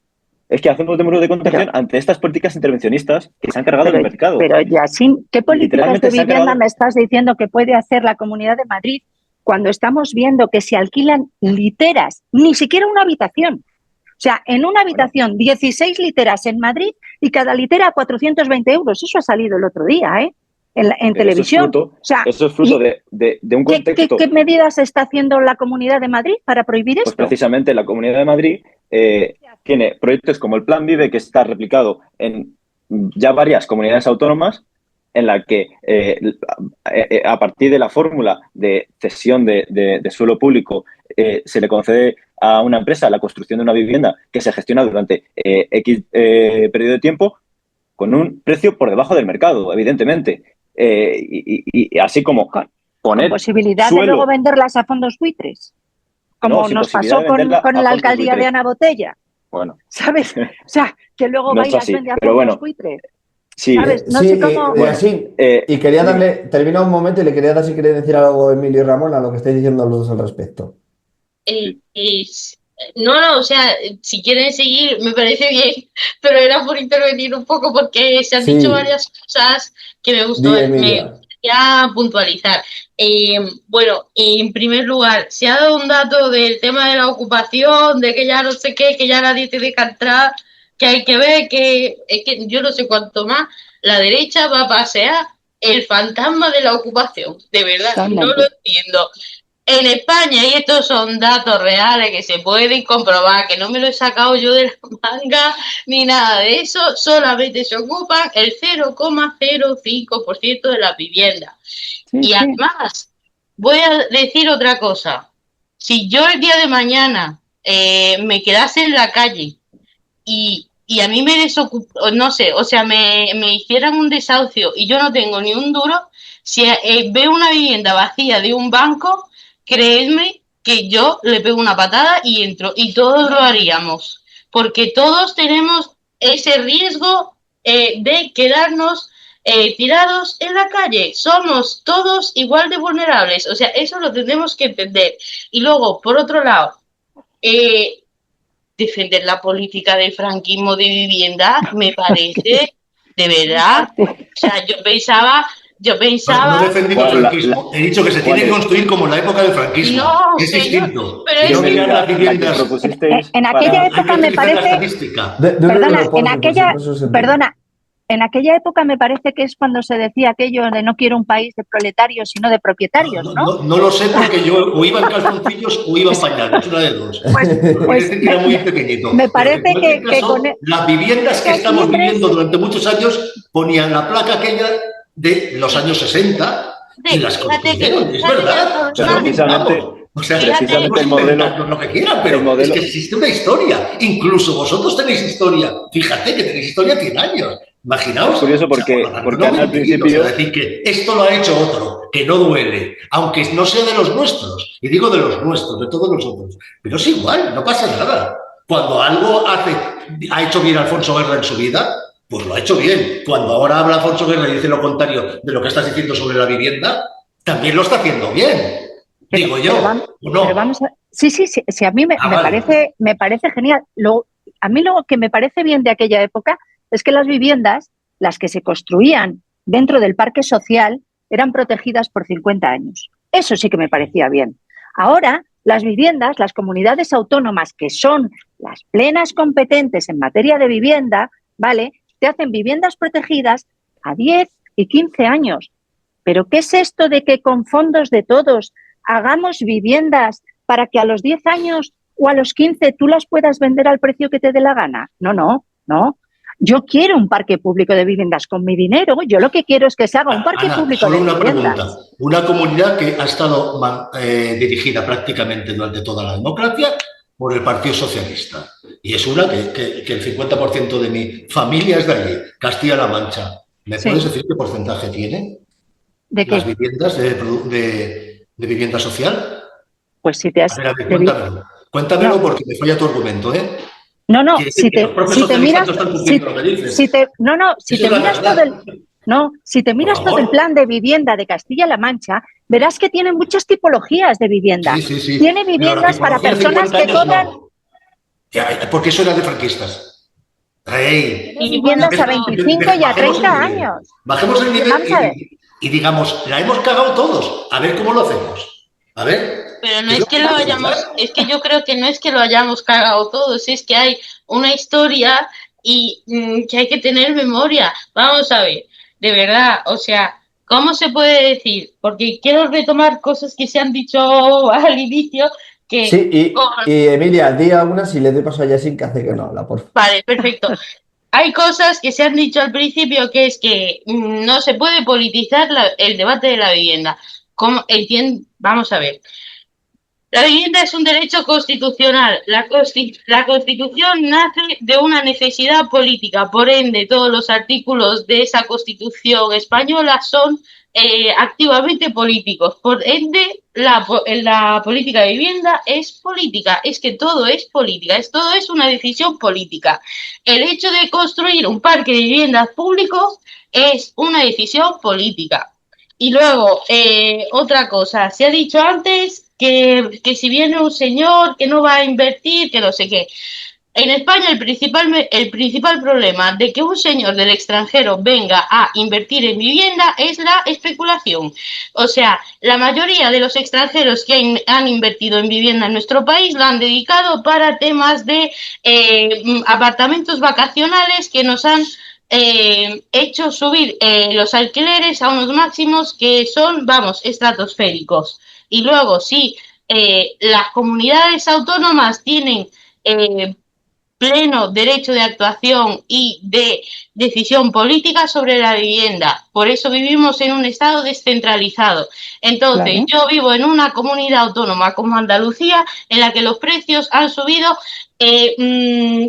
Es que hacemos de muro de contención ante estas políticas intervencionistas que se han cargado el mercado. Pero Yassine, ¿qué políticas de vivienda me estás diciendo que puede hacer la Comunidad de Madrid cuando estamos viendo que se alquilan literas, ni siquiera una habitación? O sea, en una habitación, 16 literas en Madrid y cada litera 420 euros. Eso ha salido el otro día, ¿eh? En televisión. Eso es fruto de un contexto. ¿Qué medidas está haciendo la Comunidad de Madrid para prohibir esto? Pues precisamente la Comunidad de Madrid tiene proyectos como el Plan Vive, que está replicado en ya varias comunidades autónomas, en la que a partir de la fórmula de cesión de suelo público se le concede a una empresa la construcción de una vivienda que se gestiona durante X periodo de tiempo con un precio por debajo del mercado, evidentemente. Y así como poner con posibilidad suelo, de luego venderlas a fondos buitres, como nos pasó con la alcaldía de Ana Botella. Bueno. ¿Sabes? O sea, que luego va y las vende a fondos buitres. Sí, ¿sabes? No sé cómo... y quería darle, termina un momento y le quería dar si quería decir algo Emilio y Ramón a lo que estáis diciendo los dos al respecto. No, o sea, si quieren seguir me parece bien, pero era por intervenir un poco porque se han dicho varias cosas que me gustaría puntualizar. Bueno, en primer lugar, se ha dado un dato del tema de la ocupación, de que ya no sé qué, que ya nadie te deja entrar, que hay que ver que es que yo no sé cuánto más la derecha va a pasear el fantasma de la ocupación, de verdad, no lo entiendo. En España, y estos son datos reales que se pueden comprobar, que no me lo he sacado yo de la manga ni nada de eso, solamente se ocupan el 0,05% de las viviendas. Y además, voy a decir otra cosa. Si yo el día de mañana me quedase en la calle y a mí me desocupó, no sé, o sea, me hicieran un desahucio y yo no tengo ni un duro, si veo una vivienda vacía de un banco, creedme que yo le pego una patada y entro, y todos lo haríamos, porque todos tenemos ese riesgo de quedarnos tirados en la calle. Somos todos igual de vulnerables, o sea, eso lo tenemos que entender. Y luego, por otro lado, defender la política del franquismo de vivienda me parece, de verdad, o sea, yo pensaba... No he defendido el franquismo, he dicho que se tiene que construir como en la época del franquismo. No, es distinto. Pero es en aquella época me parece... Perdona, en aquella época me parece que es cuando se decía aquello de no quiero un país de proletarios, sino de propietarios, ¿no? No lo sé porque yo o iba en calzoncillos o iba en pañales, una de dos. Pues era muy pequeñito. Me parece que las viviendas que estamos viviendo durante muchos años ponían la placa aquella de los años 60 y las construyeron, es verdad. Precisamente el modelo, lo que quieran, pero es que existe una historia. Incluso vosotros tenéis historia. Fíjate que tenéis historia 100 años. Imaginaos. Es curioso porque al principio... Es decir, que esto lo ha hecho otro, que no duele, aunque no sea de los nuestros. Y digo de los nuestros, de todos nosotros. Pero es igual, no pasa nada. Cuando algo ha hecho bien Alfonso Guerra en su vida, pues lo ha hecho bien. Cuando ahora habla Alfonso Guerra y dice lo contrario de lo que estás diciendo sobre la vivienda, también lo está haciendo bien. Digo yo. Pero vamos a... Sí, a mí me parece genial. A mí lo que me parece bien de aquella época es que las viviendas, las que se construían dentro del parque social, eran protegidas por 50 años. Eso sí que me parecía bien. Ahora, las viviendas, las comunidades autónomas, que son las plenas competentes en materia de vivienda, ¿vale?, te hacen viviendas protegidas a 10 y 15 años. ¿Pero qué es esto de que con fondos de todos hagamos viviendas para que a los 10 años o a los 15 tú las puedas vender al precio que te dé la gana? No. Yo quiero un parque público de viviendas con mi dinero. Yo lo que quiero es que se haga un parque público de viviendas. Solo una pregunta. Una comunidad que ha estado dirigida prácticamente durante toda la democracia por el Partido Socialista. Y es una que el 50% de mi familia es de allí, Castilla-La Mancha. ¿Me puedes decir qué porcentaje tiene? ¿De qué? Las viviendas de vivienda social. Pues si te has... A ver, cuéntamelo porque me falla tu argumento, ¿eh? No, si te miras todo el plan de vivienda de Castilla-La Mancha, verás que tiene muchas tipologías de vivienda. Sí. Tiene viviendas para personas que cobran... Porque eso era de franquistas. Viviendas a 25 y a 30 años. Bajemos el nivel y digamos, la hemos cagado todos. A ver cómo lo hacemos. A ver. Pero no Es es lo que que lo hay que hayamos, juzgar. es que yo creo que no es que lo hayamos cagado todos, es que hay una historia y que hay que tener memoria. Vamos a ver, de verdad, o sea, ¿cómo se puede decir? Porque quiero retomar cosas que se han dicho al inicio, que Sí, y Emilia, di algunas y le doy paso a Yasin que hace que no habla, por favor. vale, perfecto. Hay cosas que se han dicho al principio que es que no se puede politizar el debate de la vivienda. Vamos a ver. La vivienda es un derecho constitucional. La Constitución nace de una necesidad política. Por ende, todos los artículos de esa Constitución española son activamente políticos. Por ende, la política de vivienda es política. Es que todo es política. Todo es una decisión política. El hecho de construir un parque de viviendas públicos es una decisión política. Y luego, otra cosa, se ha dicho antes que si viene un señor que no va a invertir, que no sé qué. En España el principal problema de que un señor del extranjero venga a invertir en vivienda es la especulación. O sea, la mayoría de los extranjeros que han invertido en vivienda en nuestro país lo han dedicado para temas de apartamentos vacacionales que nos han hecho subir los alquileres a unos máximos que son, vamos, estratosféricos. Y luego, sí, las comunidades autónomas tienen eh, pleno derecho de actuación y de decisión política sobre la vivienda. Por eso vivimos en un estado descentralizado. Entonces, Claro. yo vivo en una comunidad autónoma como Andalucía, en la que los precios han subido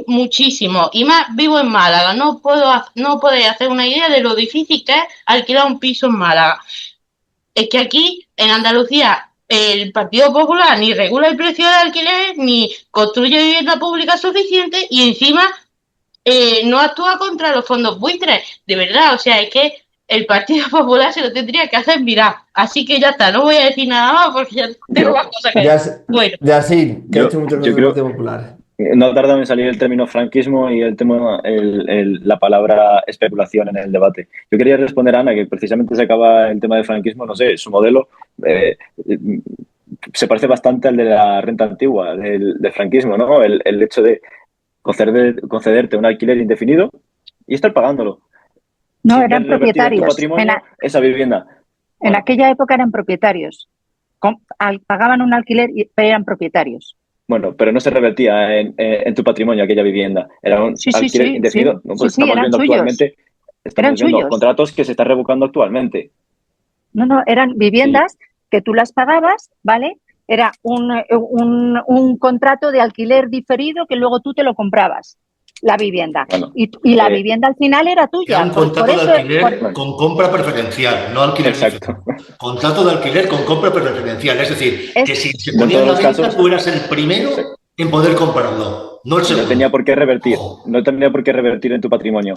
muchísimo. Y más, vivo en Málaga. No podéis hacer una idea de lo difícil que es alquilar un piso en Málaga. Es que aquí, en Andalucía, el Partido Popular ni regula el precio del alquiler, ni construye vivienda pública suficiente y encima no actúa contra los fondos buitres. De verdad, o sea, es que el Partido Popular se lo tendría que hacer mirar. Así que ya está, no voy a decir nada más porque ya tengo más Yo, cosas que decir. Bueno, Yasin, que ha yo, hecho muchas yo cosas del creo, Partido Popular. no tarda en salir el término franquismo y la palabra especulación en el debate. Yo quería responder a Ana, que precisamente se acaba el tema del franquismo, no sé, su modelo eh, se parece bastante al de la renta antigua, del franquismo, ¿no? El hecho de concederte un alquiler indefinido y estar pagándolo, No, sin ver eran revertido en tu propietarios. patrimonio esa vivienda. En Bueno, aquella época eran propietarios. Pagaban un alquiler y eran propietarios. bueno, pero no se revertía en tu patrimonio aquella vivienda. Era un Sí, sí, alquiler sí, sí, indefinido. No, sí, pues sí, estamos eran viendo suyos. actualmente, Eran estamos viendo suyos. contratos que se están revocando actualmente. No, no, eran Y viviendas que tú las pagabas, ¿vale? Era un contrato de alquiler diferido que luego tú te lo comprabas, la vivienda. bueno, Y la vivienda al final era Era tuya. un Por contrato de eso, alquiler bueno, con compra preferencial, no alquiler diferente. exacto. Contrato de alquiler con compra preferencial, es decir, que es, si se No en ponía todos en la los venta, casos tú eras el primero sí, en poder comprarlo, no el y no tenía segundo. por qué revertir. Ojo, No tenía por qué revertir en tu patrimonio.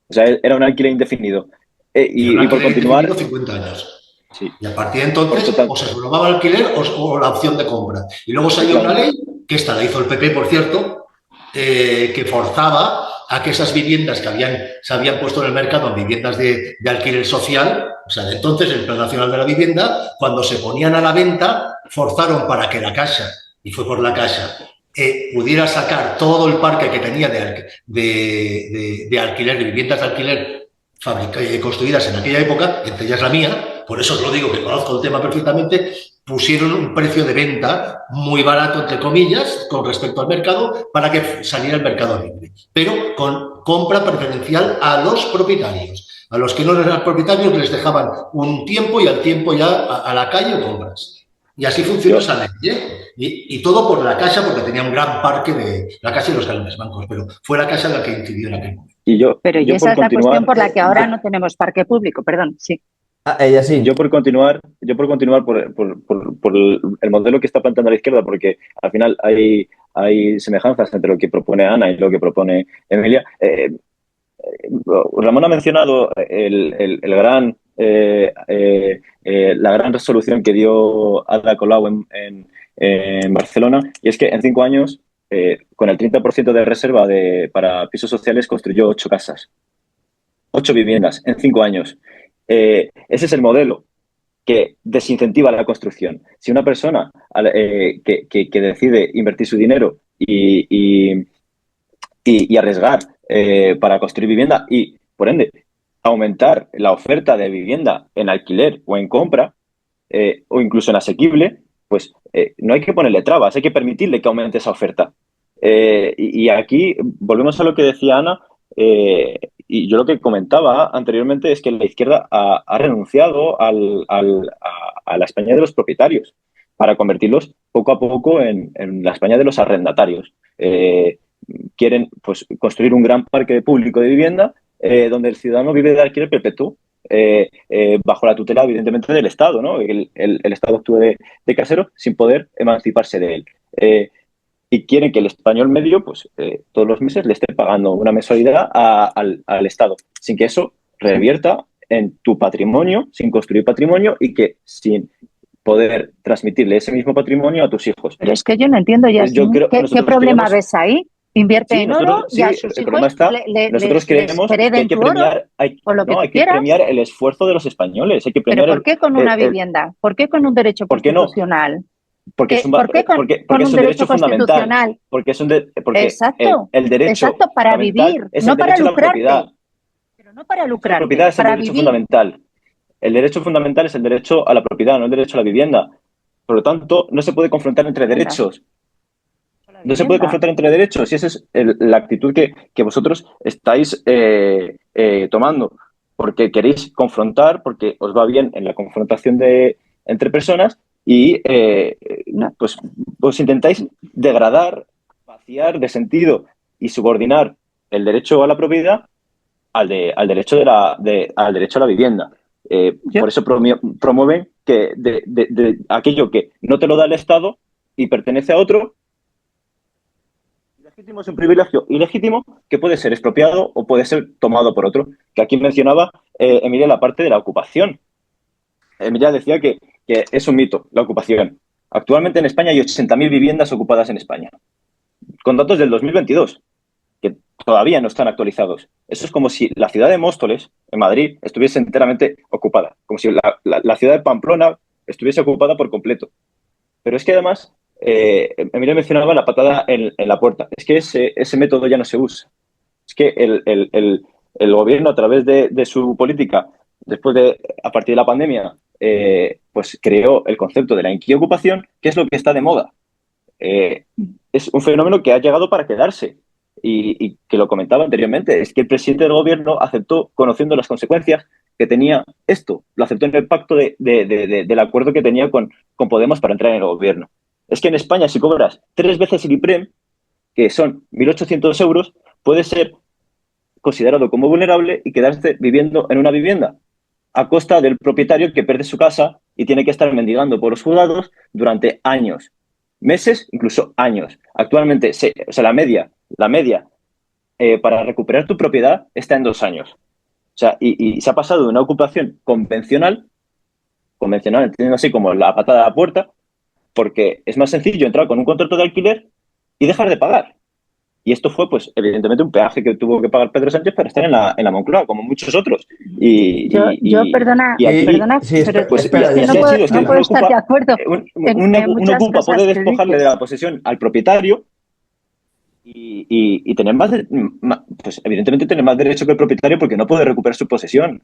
O sea, era un alquiler indefinido. y un Y por alquiler indefinido continuar, 50 años. sí, Y a partir de por entonces, total, o se renovaba el alquiler o la opción de compra. Y luego salió una ley, efectivamente. que esta la hizo el PP, por cierto, que forzaba a que esas viviendas que se habían puesto en el mercado en viviendas de alquiler social, o sea, de entonces el Plan Nacional de la Vivienda, cuando se ponían a la venta, forzaron para que la Caixa, y fue por la Caixa, pudiera sacar todo el parque que tenía de alquiler, de viviendas de alquiler construidas en aquella época, entre ellas la mía, por eso os lo digo que conozco el tema perfectamente, pusieron un precio de venta muy barato, entre comillas, con respecto al mercado, para que saliera el mercado libre, pero con compra preferencial a los propietarios. A los que no eran propietarios les dejaban un tiempo y al tiempo ya a la calle compras. Y así funcionó Yo, esa ley, ¿eh? Y todo por la Caixa, porque tenía un gran parque de la Caixa y los grandes bancos, pero fue la Caixa la que incidió en aquel momento. y y yo esa por es la cuestión continuar, por la que ahora no tenemos parque público, perdón, sí. Yasin, yo por continuar por el modelo que está planteando la izquierda, porque al final hay semejanzas entre lo que propone Ana y lo que propone Emilia. Ramón ha mencionado la gran resolución que dio Ada Colau en Barcelona, y es que en 5 años, con el 30% de reserva para pisos sociales, construyó 8 casas, 8 viviendas en 5 años. Ese es el modelo que desincentiva la construcción. Si una persona que decide invertir su dinero y arriesgar para construir vivienda y, por ende, aumentar la oferta de vivienda en alquiler o en compra, o incluso en asequible, pues no hay que ponerle trabas, hay que permitirle que aumente esa oferta. Y aquí volvemos a lo que decía Ana, y yo lo que comentaba anteriormente es que la izquierda ha renunciado a la España de los propietarios para convertirlos poco a poco en la España de los arrendatarios. Quieren pues, construir un gran parque público de vivienda donde el ciudadano vive de alquiler perpetuo, bajo la tutela, evidentemente, del Estado, ¿no? El Estado actúe de casero sin poder emanciparse de él. Y quieren que el español medio, pues, todos los meses le esté pagando una mensualidad al Estado, sin que eso revierta en tu patrimonio, sin construir patrimonio y que sin poder transmitirle ese mismo patrimonio a tus hijos. Pero es que yo no entiendo, Yasmín, ¿qué problema ves ahí? Invierte en oro y a sus hijos nosotros creemos que hay que premiar, hay que premiar el esfuerzo de los españoles. Hay que premiar. ¿Pero por qué con una vivienda? ¿Por qué con un derecho constitucional? Porque es un derecho fundamental. Porque exacto, el derecho exacto, para vivir, no para lucrarte. Pero no para lucrarte. La propiedad es el derecho fundamental. El derecho fundamental es el derecho a la propiedad, no el derecho a la vivienda. Por lo tanto, no se puede confrontar entre derechos. No se puede confrontar entre derechos y esa es la actitud que vosotros estáis tomando. Porque queréis confrontar, porque os va bien en la confrontación entre personas y pues intentáis degradar, vaciar de sentido y subordinar el derecho a la propiedad al derecho al derecho a la vivienda. Por eso promueven que de aquello que no te lo da el Estado y pertenece a otro, legítimo es un privilegio ilegítimo que puede ser expropiado o puede ser tomado por otro. Que aquí mencionaba Emilia la parte de la ocupación. Emilia decía que es un mito la ocupación. Actualmente en España hay 80.000 viviendas ocupadas en España, con datos del 2022, que todavía no están actualizados. Eso es como si la ciudad de Móstoles, en Madrid, estuviese enteramente ocupada, como si la ciudad de Pamplona estuviese ocupada por completo. Pero es que además, Emilia mencionaba la patada en la puerta. Es que ese método ya no se usa. Es que el gobierno, a través de su política, a partir de la pandemia, pues creó el concepto de la inquiocupación, que es lo que está de moda. Es un fenómeno que ha llegado para quedarse y que lo comentaba anteriormente. Es que el presidente del gobierno aceptó, conociendo las consecuencias que tenía esto, lo aceptó en el pacto del acuerdo que tenía con Podemos para entrar en el gobierno. Es que en España, si cobras 3 veces el IPREM, que son 1.800 euros, puedes ser considerado como vulnerable y quedarse viviendo en una vivienda a costa del propietario que pierde su casa y tiene que estar mendigando por los juzgados durante años, meses, incluso años. Actualmente, la media para recuperar tu propiedad está en 2 años. O sea, y se ha pasado de una ocupación convencional, entendiendo así como la patada a la puerta, porque es más sencillo entrar con un contrato de alquiler y dejar de pagar. Y esto fue, pues, evidentemente un peaje que tuvo que pagar Pedro Sánchez para estar en la Moncloa, como muchos otros. Perdona, sí, pero pues, espera, espera, no puedo estar de acuerdo. Un ocupa puede despojarle de la posesión al propietario y tener pues evidentemente tener más derecho que el propietario porque no puede recuperar su posesión.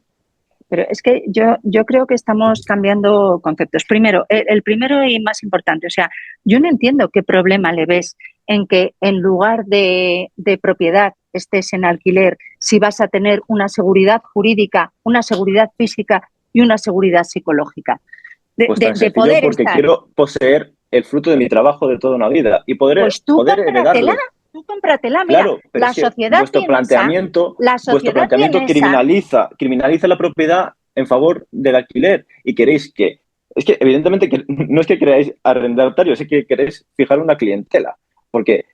Pero es que yo creo que estamos cambiando conceptos. Primero, el primero y más importante, o sea, yo no entiendo qué problema le ves en que en lugar de propiedad estés en alquiler si vas a tener una seguridad jurídica, una seguridad física y una seguridad psicológica. Pues tan sencillo porque quiero poseer el fruto de mi trabajo de toda una vida y poder heredarlo. Tú cómpratela, mira, claro, pero la sociedad vuestro planteamiento criminaliza la propiedad en favor del alquiler y queréis que... Es que evidentemente que no es que queráis arrendatarios, es que queréis fijar una clientela, porque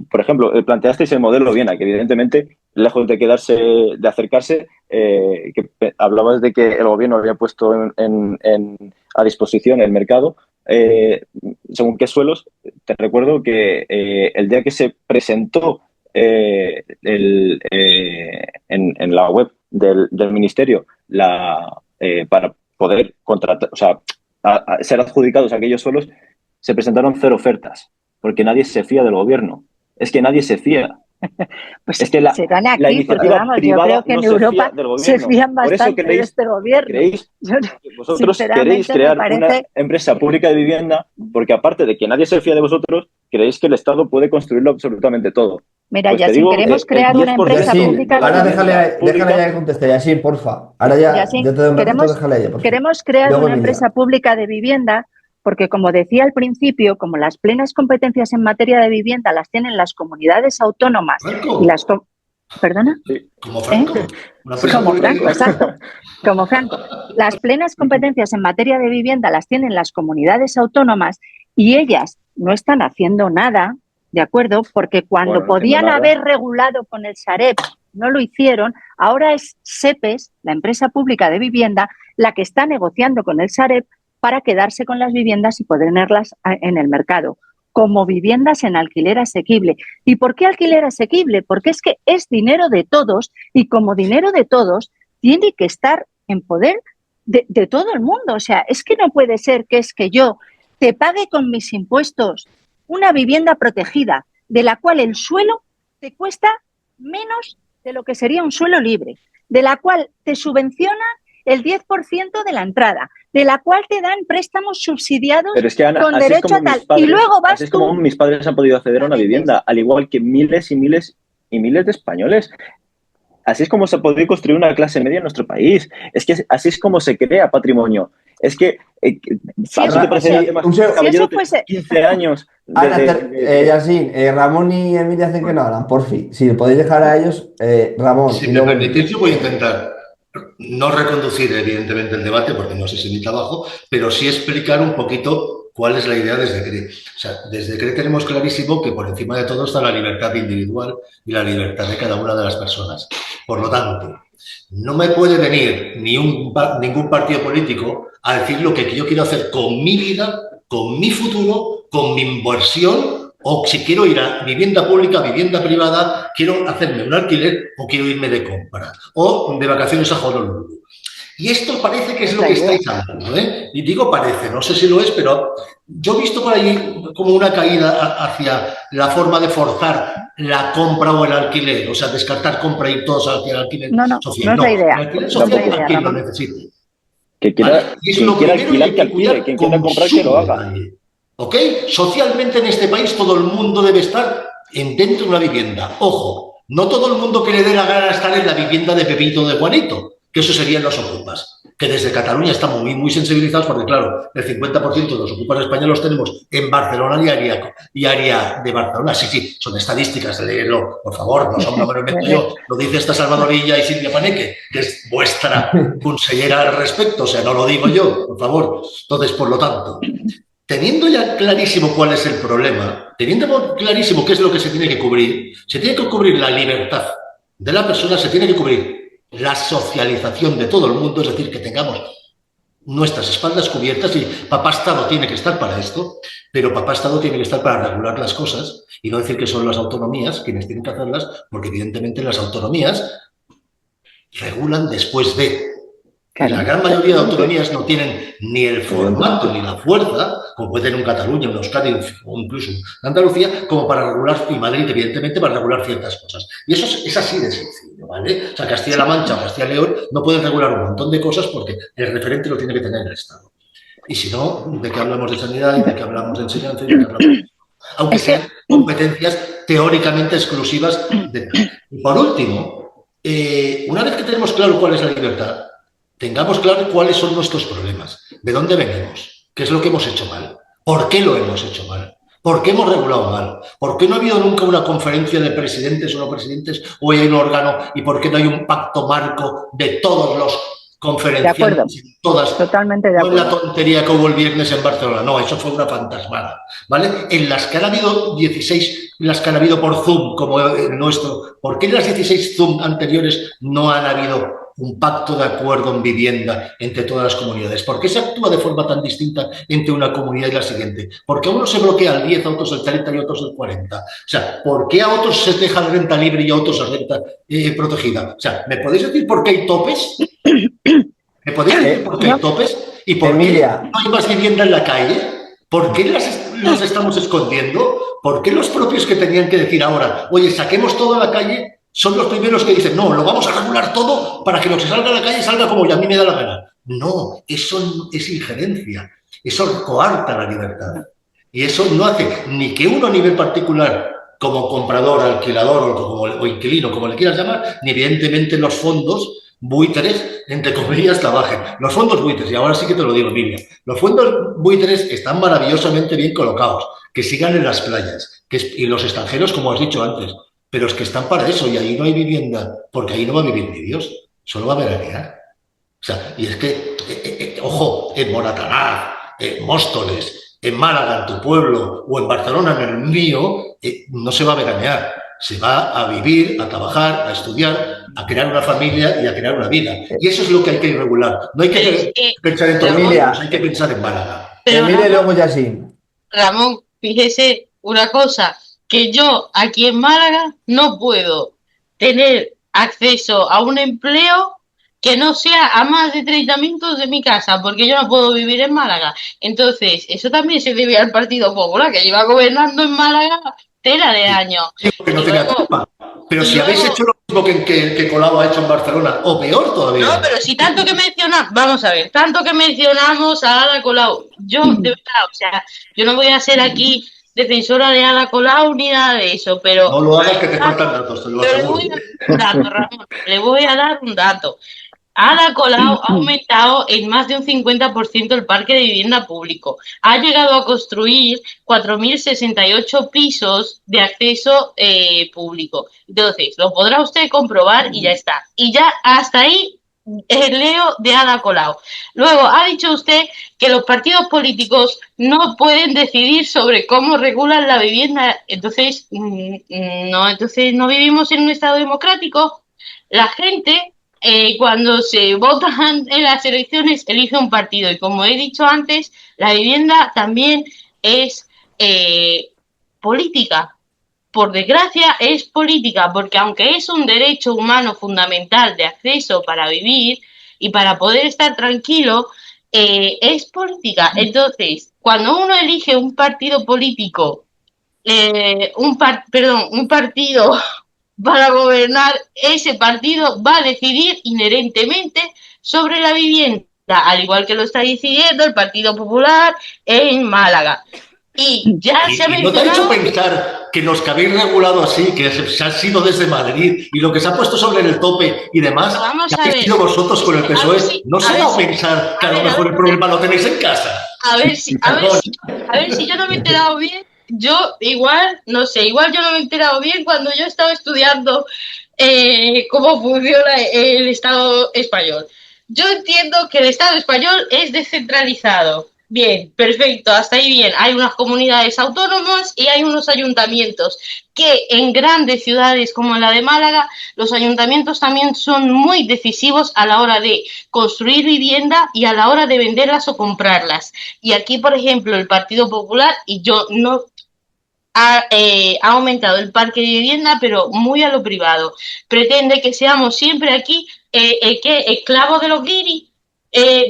por ejemplo, planteasteis el modelo Viena, que evidentemente, lejos de acercarse, que hablabas de que el gobierno había puesto a disposición el mercado, según qué suelos. Te recuerdo que el día que se presentó en la web del ministerio para poder contratar, o sea, a ser adjudicados a aquellos suelos, se presentaron 0 ofertas, porque nadie se fía del gobierno. Es que nadie se fía. Pues Es que se dan la aquí, porque iniciativa vamos, yo privada creo que no en se fía Europa del se gobierno. fían Por eso bastante de este gobierno. vosotros queréis Sinceramente, crear me una parece... empresa pública de vivienda, porque aparte de que nadie se fía de vosotros, creéis que el Estado puede construirlo absolutamente todo. Mira, Pues te Yasin, digo, queremos crear el una 10% empresa Yasin, pública de ahora vivienda déjale pública, ya que conteste, Yasin, porfa. Ahora ya te Yasin, doy un ratito, déjale a ella, por favor. queremos crear Luego una empresa Emilia. pública de vivienda porque, como decía al principio, como las plenas competencias en materia de vivienda las tienen las comunidades autónomas y las... Franco, ¿Perdona? sí, como Franco, una empresa Como pública. Franco, exacto. Como Franco. Las plenas competencias en materia de vivienda las tienen las comunidades autónomas y ellas no están haciendo nada, ¿de acuerdo? Porque cuando bueno, no haciendo podían nada. haber regulado con el Sareb, no lo hicieron. Ahora es SEPES, la empresa pública de vivienda, la que está negociando con el Sareb para quedarse con las viviendas y ponerlas en el mercado, como viviendas en alquiler asequible. ¿Y por qué alquiler asequible? Porque es que es dinero de todos y como dinero de todos tiene que estar en poder de todo el mundo. O sea, es que no puede ser que es que yo te pague con mis impuestos una vivienda protegida de la cual el suelo te cuesta menos de lo que sería un suelo libre, de la cual te subvenciona el 10% de la entrada, de la cual te dan préstamos subsidiados pero es que, Ana, con así es derecho como a tal. mis padres, Y luego vas así es tú... como mis padres han podido acceder a una vivienda, al igual que miles y miles y miles de españoles. Así es como se puede construir una clase media en nuestro país. Es que así es como se crea patrimonio. Es que Si ¿a ti eso te parece fuese- además un segundo. caballero si eso fuese- 15 años Ana, Yasin, Ramón y Emilia hacen que no hablan, por fin. Si podéis dejar a ellos, Ramón Si y me luego permitís, Emilia. yo voy a intentar no reconducir evidentemente el debate, porque no sé si es mi trabajo, pero sí explicar un poquito cuál es la idea desde CRE. O sea, desde CRE tenemos clarísimo que por encima de todo está la libertad individual y la libertad de cada una de las personas. Por lo tanto, no me puede venir ningún partido político a decir lo que yo quiero hacer con mi vida, con mi futuro, con mi inversión, o si quiero ir a vivienda pública, vivienda privada, quiero hacerme un alquiler o quiero irme de compra o de vacaciones a Honolulu. Y esto parece que es lo que estáis hablando, ¿eh? Y digo parece, no sé si lo es, pero yo he visto por ahí como una caída hacia la forma de forzar la compra o el alquiler, o sea, descartar compra y ir todos hacia el alquiler social. No es la idea. El alquiler social a quien lo necesite. Que quiera, ¿Vale? Y es lo quiera primero alquilar, y que alquile, quien quiera comprar, que lo haga. ¿Ok? Socialmente en este país todo el mundo debe estar dentro de una vivienda. Ojo, no todo el mundo que le dé la gana estar en la vivienda de Pepito o de Juanito, que eso serían los ocupas. Que desde Cataluña estamos muy sensibilizados porque, claro, el 50% de los ocupas españoles los tenemos en Barcelona y área de Barcelona. Sí, son estadísticas, léelo, por favor, no son números invento yo. Lo dice esta Salvadorilla y Silvia Paneque, que es vuestra consellera al respecto, o sea, no lo digo yo, por favor. Entonces, por lo tanto, teniendo ya clarísimo cuál es el problema, teniendo clarísimo qué es lo que se tiene que cubrir la libertad de la persona, se tiene que cubrir la socialización de todo el mundo, es decir, que tengamos nuestras espaldas cubiertas y papá Estado tiene que estar para esto, pero papá Estado tiene que estar para regular las cosas y no decir que son las autonomías quienes tienen que hacerlas, porque evidentemente las autonomías regulan después de... Claro. La gran mayoría de autonomías no tienen ni el formato ni la fuerza, como puede tener un Cataluña, un Euskadi o incluso en Andalucía, como para regular, y Madrid, evidentemente, para regular ciertas cosas. Y eso es así de sencillo, ¿vale? O sea, Castilla-La Mancha o Castilla-León no pueden regular un montón de cosas porque el referente lo tiene que tener el Estado. Y si no, ¿de qué hablamos de sanidad y de qué hablamos de enseñanza y de qué hablamos de... Aunque sean competencias teóricamente exclusivas de... Y por último, una vez que tenemos claro cuál es la libertad, tengamos claro cuáles son nuestros problemas, de dónde venimos, qué es lo que hemos hecho mal, por qué lo hemos hecho mal, por qué hemos regulado mal, por qué no ha habido nunca una conferencia de presidentes o no presidentes o hay un órgano y por qué no hay un pacto marco de todos los conferenciantes, todas, totalmente de acuerdo. No es la tontería que hubo el viernes en Barcelona, no, eso fue una fantasmada, ¿vale? En las que han habido 16, las que han habido por Zoom, como el nuestro, ¿por qué en las 16 Zoom anteriores no han habido un pacto de acuerdo en vivienda entre todas las comunidades? ¿Por qué se actúa de forma tan distinta entre una comunidad y la siguiente? ¿Por qué a uno se bloquea al 10, a otros al 30 y a otros al 40? O sea, ¿por qué a otros se deja de renta libre y a otros a renta protegida? O sea, ¿me podéis decir por qué hay topes? ¿Me podrías decir por qué hay No, topes? ¿Y por qué Emilia, no hay más vivienda en la calle? ¿Por qué los estamos escondiendo? ¿Por qué los propios que tenían que decir ahora, oye, saquemos todo a la calle, son los primeros que dicen, no, lo vamos a regular todo para que lo que salga a la calle salga como a mí me da la gana? No, eso es injerencia, eso coarta la libertad. Y eso no hace ni que uno a nivel particular, como comprador, alquilador o inquilino, como le quieras llamar, ni evidentemente los fondos buitres, entre comillas, trabajen. Los fondos buitres, y ahora sí que te lo digo, Emilia, los fondos buitres están maravillosamente bien colocados, que sigan en las playas, y los extranjeros, como has dicho antes, pero es que están para eso y ahí no hay vivienda, porque ahí no va a vivir ni Dios, solo va a veranear. O sea, y es que, ojo, en Moratalaz, en Móstoles, en Málaga, en tu pueblo, o en Barcelona, en el mío, no se va a veranear. Se va a vivir, a trabajar, a estudiar, a crear una familia y a crear una vida. Y eso es lo que hay que regular. No hay que pensar en Torremolinos, hay que pensar en Málaga. Emilia y luego Yasin. Ramón, fíjese una cosa, que yo aquí en Málaga no puedo tener acceso a un empleo que no sea a más de 30 minutos de mi casa, porque yo no puedo vivir en Málaga. Entonces, eso también se debe al Partido Popular, que lleva gobernando en Málaga tela de años. Digo que no Y tenía luego, culpa. Pero y si habéis luego hecho lo mismo que Colau ha hecho en Barcelona, o peor no, todavía. pero si tanto que mencionamos, vamos a ver, tanto que mencionamos a Ada Colau, yo de verdad, o sea, yo no voy a ser aquí defensora de Ada Colau ni nada de eso, No pero, lo hagas que te faltan datos, te lo pero le aseguro. voy a dar un dato, Ramón, le voy a dar un dato. Ada Colau ha aumentado en más de un 50% el parque de vivienda público. Ha llegado a construir 4.068 pisos de acceso público. Entonces, lo podrá usted comprobar y ya está. Y ya hasta ahí leo de Ada Colau. Luego, ha dicho usted que los partidos políticos no pueden decidir sobre cómo regulan la vivienda. Entonces, entonces no vivimos en un Estado democrático. La gente cuando se votan en las elecciones, elige un partido. Y como he dicho antes, la vivienda también es política. Por desgracia, es política, porque aunque es un derecho humano fundamental de acceso para vivir y para poder estar tranquilo, es política. Entonces, cuando uno elige un partido político, un partido para gobernar, ese partido va a decidir inherentemente sobre la vivienda, al igual que lo está decidiendo el Partido Popular en Málaga. Y ya se ha ¿Y no te ha hecho mencionado... pensar que los que habéis regulado así, que se ha sido desde Madrid, y lo que se ha puesto sobre el tope y demás, Vamos que a habéis ver, sido vosotros con el PSOE, ¿no se ha pensar que a lo mejor el problema lo tenéis en casa? Perdón. a ver si yo no me he enterado bien. Yo igual, no sé, igual yo no me he enterado bien cuando yo estaba estudiando cómo funciona el Estado español. Yo entiendo que el Estado español es descentralizado. Bien, perfecto, hasta ahí bien. Hay unas comunidades autónomas y hay unos ayuntamientos que en grandes ciudades como la de Málaga, los ayuntamientos también son muy decisivos a la hora de construir vivienda y a la hora de venderlas o comprarlas. Y aquí, por ejemplo, el Partido Popular, y yo no ha aumentado el parque de vivienda, pero muy a lo privado. Pretende que seamos siempre aquí esclavos de los guiris,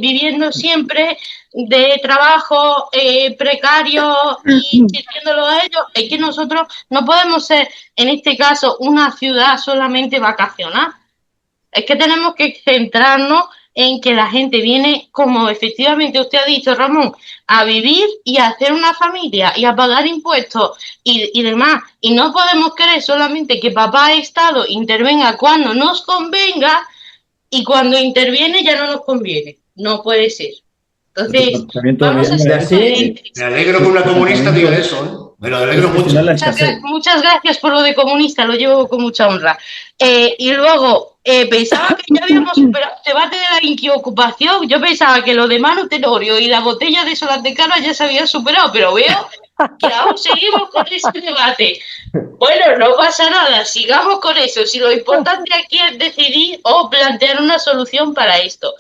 viviendo siempre de trabajo precario y sirviéndolo a ellos. Es que nosotros no podemos ser, en este caso, una ciudad solamente vacacional. Es que tenemos que centrarnos en que la gente viene, como efectivamente usted ha dicho, Ramón, a vivir y a hacer una familia y a pagar impuestos y demás. Y no podemos querer solamente que papá Estado intervenga cuando nos convenga y cuando interviene ya no nos conviene. No puede ser. Tu Entonces, planteamiento de vamos a ser vivienda Yasin, Me coherentes. alegro que una comunista diga eso, ¿eh? Me lo es alegro mucho. gestionar la escasez. Muchas gracias por lo de comunista, lo llevo con mucha honra. Y luego, pensaba que ya habíamos superado el debate de la inquiocupación. Yo pensaba que lo de Manu Tenorio y la botella de Solas de Cana ya se habían superado, pero veo que aún seguimos con ese debate. Bueno, no pasa nada, sigamos con eso. Si lo importante aquí es decidir o plantear una solución para esto.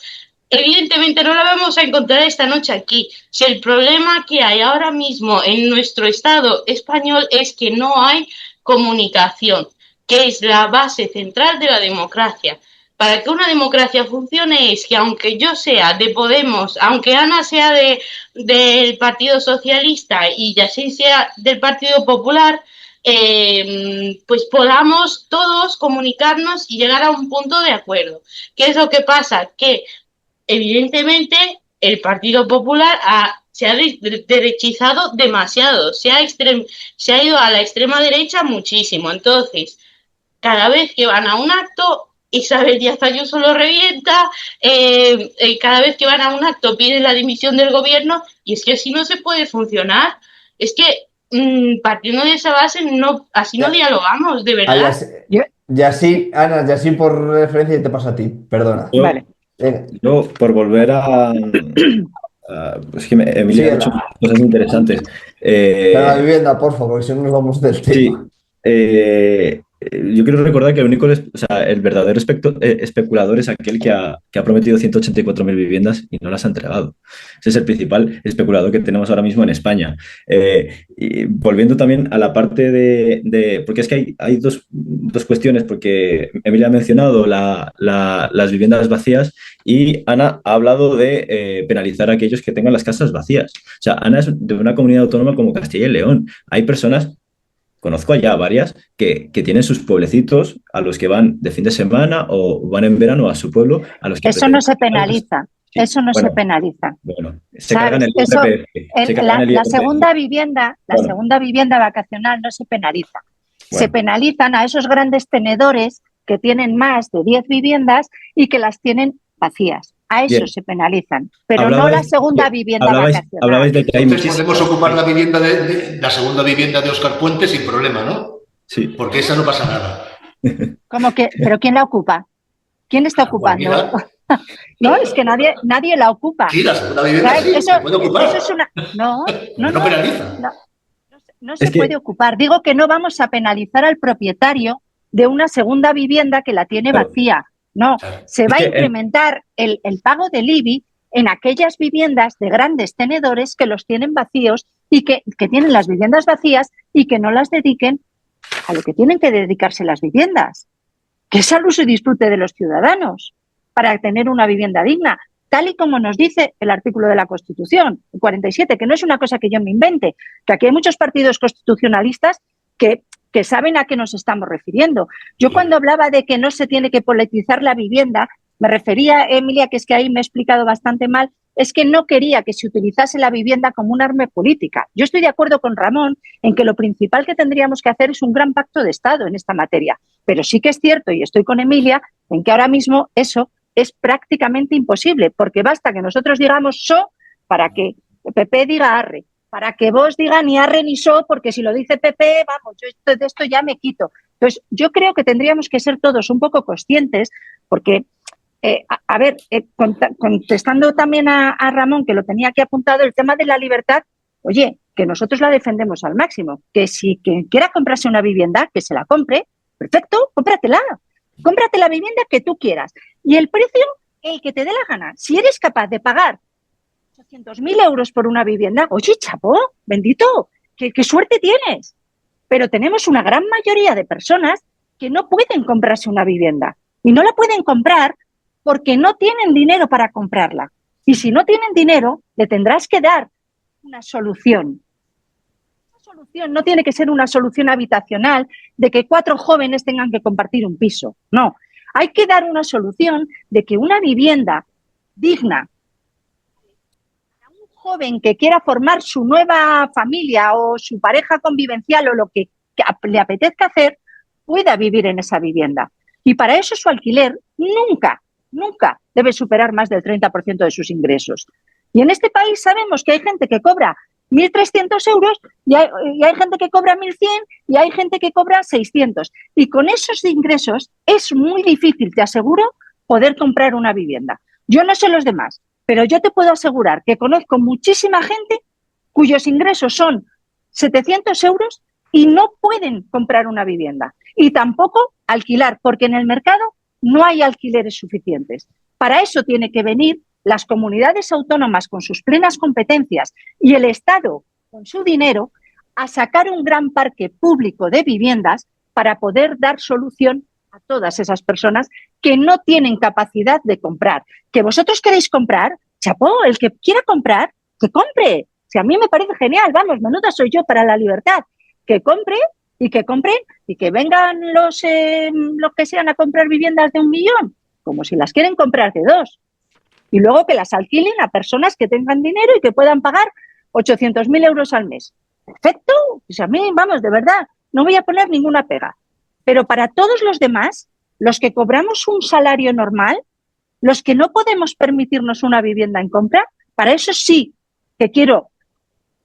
Evidentemente no la vamos a encontrar esta noche aquí. Si el problema que hay ahora mismo en nuestro Estado español es que no hay comunicación, que es la base central de la democracia. para que una democracia funcione es que aunque yo sea de Podemos, aunque Ana sea del Partido Socialista y Yassine sea del Partido Popular, pues podamos todos comunicarnos y llegar a un punto de acuerdo. ¿Qué es lo que pasa? Que evidentemente el Partido Popular se ha derechizado demasiado, se ha ido a la extrema derecha muchísimo. Entonces, cada vez que van a un acto, Isabel Díaz Ayuso lo revienta, cada vez que van a un acto piden la dimisión del gobierno, y es que así no se puede funcionar. Es que partiendo de esa base, así no dialogamos, de verdad. Ana, Yassine por referencia y te paso a ti, perdona. Vale. Yo, por volver es que Emilia ha dicho cosas interesantes. La vivienda, por favor, porque si no nos vamos del tema. Sí. Yo quiero recordar que el verdadero especulador es aquel que ha prometido 184.000 viviendas y no las ha entregado. Ese es el principal especulador que tenemos ahora mismo en España. Y volviendo también a la parte porque es que hay dos cuestiones, porque Emilia ha mencionado las viviendas vacías y Ana ha hablado de penalizar a aquellos que tengan las casas vacías. O sea, Ana es de una comunidad autónoma como Castilla y León. Hay personas... Conozco allá varias que tienen sus pueblecitos a los que van de fin de semana o van en verano a su pueblo. A los que eso no se penaliza. Sí. Eso no se penaliza. Bueno, se cargan el IRPF. La segunda vivienda vacacional no se penaliza. Bueno. Se penalizan a esos grandes tenedores que tienen más de 10 viviendas y que las tienen vacías. A eso se penalizan, pero no la segunda vivienda vacacional. Hablabais de que hay podemos ocupar la vivienda la segunda vivienda de Óscar Puente sin problema, ¿no? Sí. Porque esa no pasa nada. ¿Cómo que? ¿Pero quién la ocupa? ¿Quién está ocupando? No, es que nadie la ocupa. Sí, la segunda vivienda sí, se puede ocupar. Eso es una... No penaliza. No se puede ocupar. Digo que no vamos a penalizar al propietario de una segunda vivienda que la tiene vacía. No, se va a incrementar el pago del IBI en aquellas viviendas de grandes tenedores que los tienen vacíos y que tienen las viviendas vacías y que no las dediquen a lo que tienen que dedicarse las viviendas, que es al uso y disfrute de los ciudadanos para tener una vivienda digna, tal y como nos dice el artículo de la Constitución, el 47, que no es una cosa que yo me invente, que aquí hay muchos partidos constitucionalistas que saben a qué nos estamos refiriendo. Yo cuando hablaba de que no se tiene que politizar la vivienda, me refería, Emilia, que es que ahí me he explicado bastante mal, es que no quería que se utilizase la vivienda como un arma política. Yo estoy de acuerdo con Ramón en que lo principal que tendríamos que hacer es un gran pacto de Estado en esta materia, pero sí que es cierto, y estoy con Emilia, en que ahora mismo eso es prácticamente imposible, porque basta que nosotros digamos so para que PP diga arre, para que vos diga ni arre ni so, porque si lo dice PP, vamos, yo de esto ya me quito. Entonces, yo creo que tendríamos que ser todos un poco conscientes, porque, contestando también a Ramón, que lo tenía aquí apuntado, el tema de la libertad, oye, que nosotros la defendemos al máximo, que si quien quiera comprarse una vivienda, que se la compre, perfecto, cómpratela. Cómprate la vivienda que tú quieras. Y el precio, el que te dé la gana. Si eres capaz de pagar 800.000 euros por una vivienda, oye, chapo, bendito, qué suerte tienes. Pero tenemos una gran mayoría de personas que no pueden comprarse una vivienda. Y no la pueden comprar porque no tienen dinero para comprarla. Y si no tienen dinero, le tendrás que dar una solución. Esa solución no tiene que ser una solución habitacional de que 4 jóvenes tengan que compartir un piso. No, hay que dar una solución de que una vivienda digna para un joven que quiera formar su nueva familia o su pareja convivencial o lo que le apetezca hacer, pueda vivir en esa vivienda. Y para eso su alquiler nunca debe superar más del 30% de sus ingresos. Y en este país sabemos que hay gente que cobra 1.300 euros y hay gente que cobra 1.100 y hay gente que cobra 600. Y con esos ingresos es muy difícil, te aseguro, poder comprar una vivienda. Yo no sé los demás, pero yo te puedo asegurar que conozco muchísima gente cuyos ingresos son 700 euros y no pueden comprar una vivienda. Y tampoco alquilar, porque en el mercado no hay alquileres suficientes. Para eso tiene que venir las comunidades autónomas con sus plenas competencias y el Estado con su dinero a sacar un gran parque público de viviendas para poder dar solución a todas esas personas que no tienen capacidad de comprar. Que vosotros queréis comprar, chapó, el que quiera comprar, que compre. Si a mí me parece genial, vamos, menuda soy yo para la libertad. Que compre y que compren y que vengan los que sean a comprar viviendas de 1 millón, como si las quieren comprar de 2. Y luego que las alquilen a personas que tengan dinero y que puedan pagar 800.000 euros al mes. Perfecto, pues a mí, vamos, de verdad, no voy a poner ninguna pega. Pero para todos los demás, los que cobramos un salario normal, los que no podemos permitirnos una vivienda en compra, para eso sí que quiero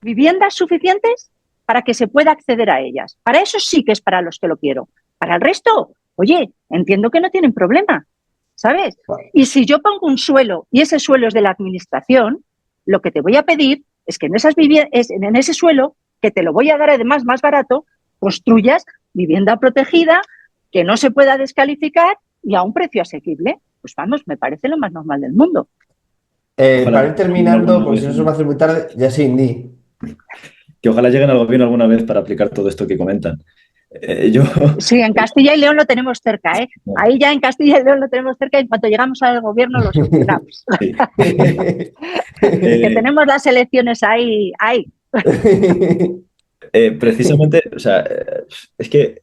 viviendas suficientes para que se pueda acceder a ellas. Para eso sí que es para los que lo quiero. Para el resto, oye, entiendo que no tienen problema, ¿sabes? Y si yo pongo un suelo y ese suelo es de la administración, lo que te voy a pedir es que en ese suelo, que te lo voy a dar además más barato, construyas vivienda protegida, que no se pueda descalificar y a un precio asequible. Pues vamos, me parece lo más normal del mundo. Para ir terminando, porque si no se va a hacer muy tarde, ya sí, Indy. Que ojalá lleguen al gobierno alguna vez para aplicar todo esto que comentan. Sí, en Castilla y León lo tenemos cerca, ¿eh? Ahí ya en Castilla y León lo tenemos cerca y en cuanto llegamos al gobierno lo solucionamos. Sí. Que tenemos las elecciones ahí. Precisamente, o sea, es que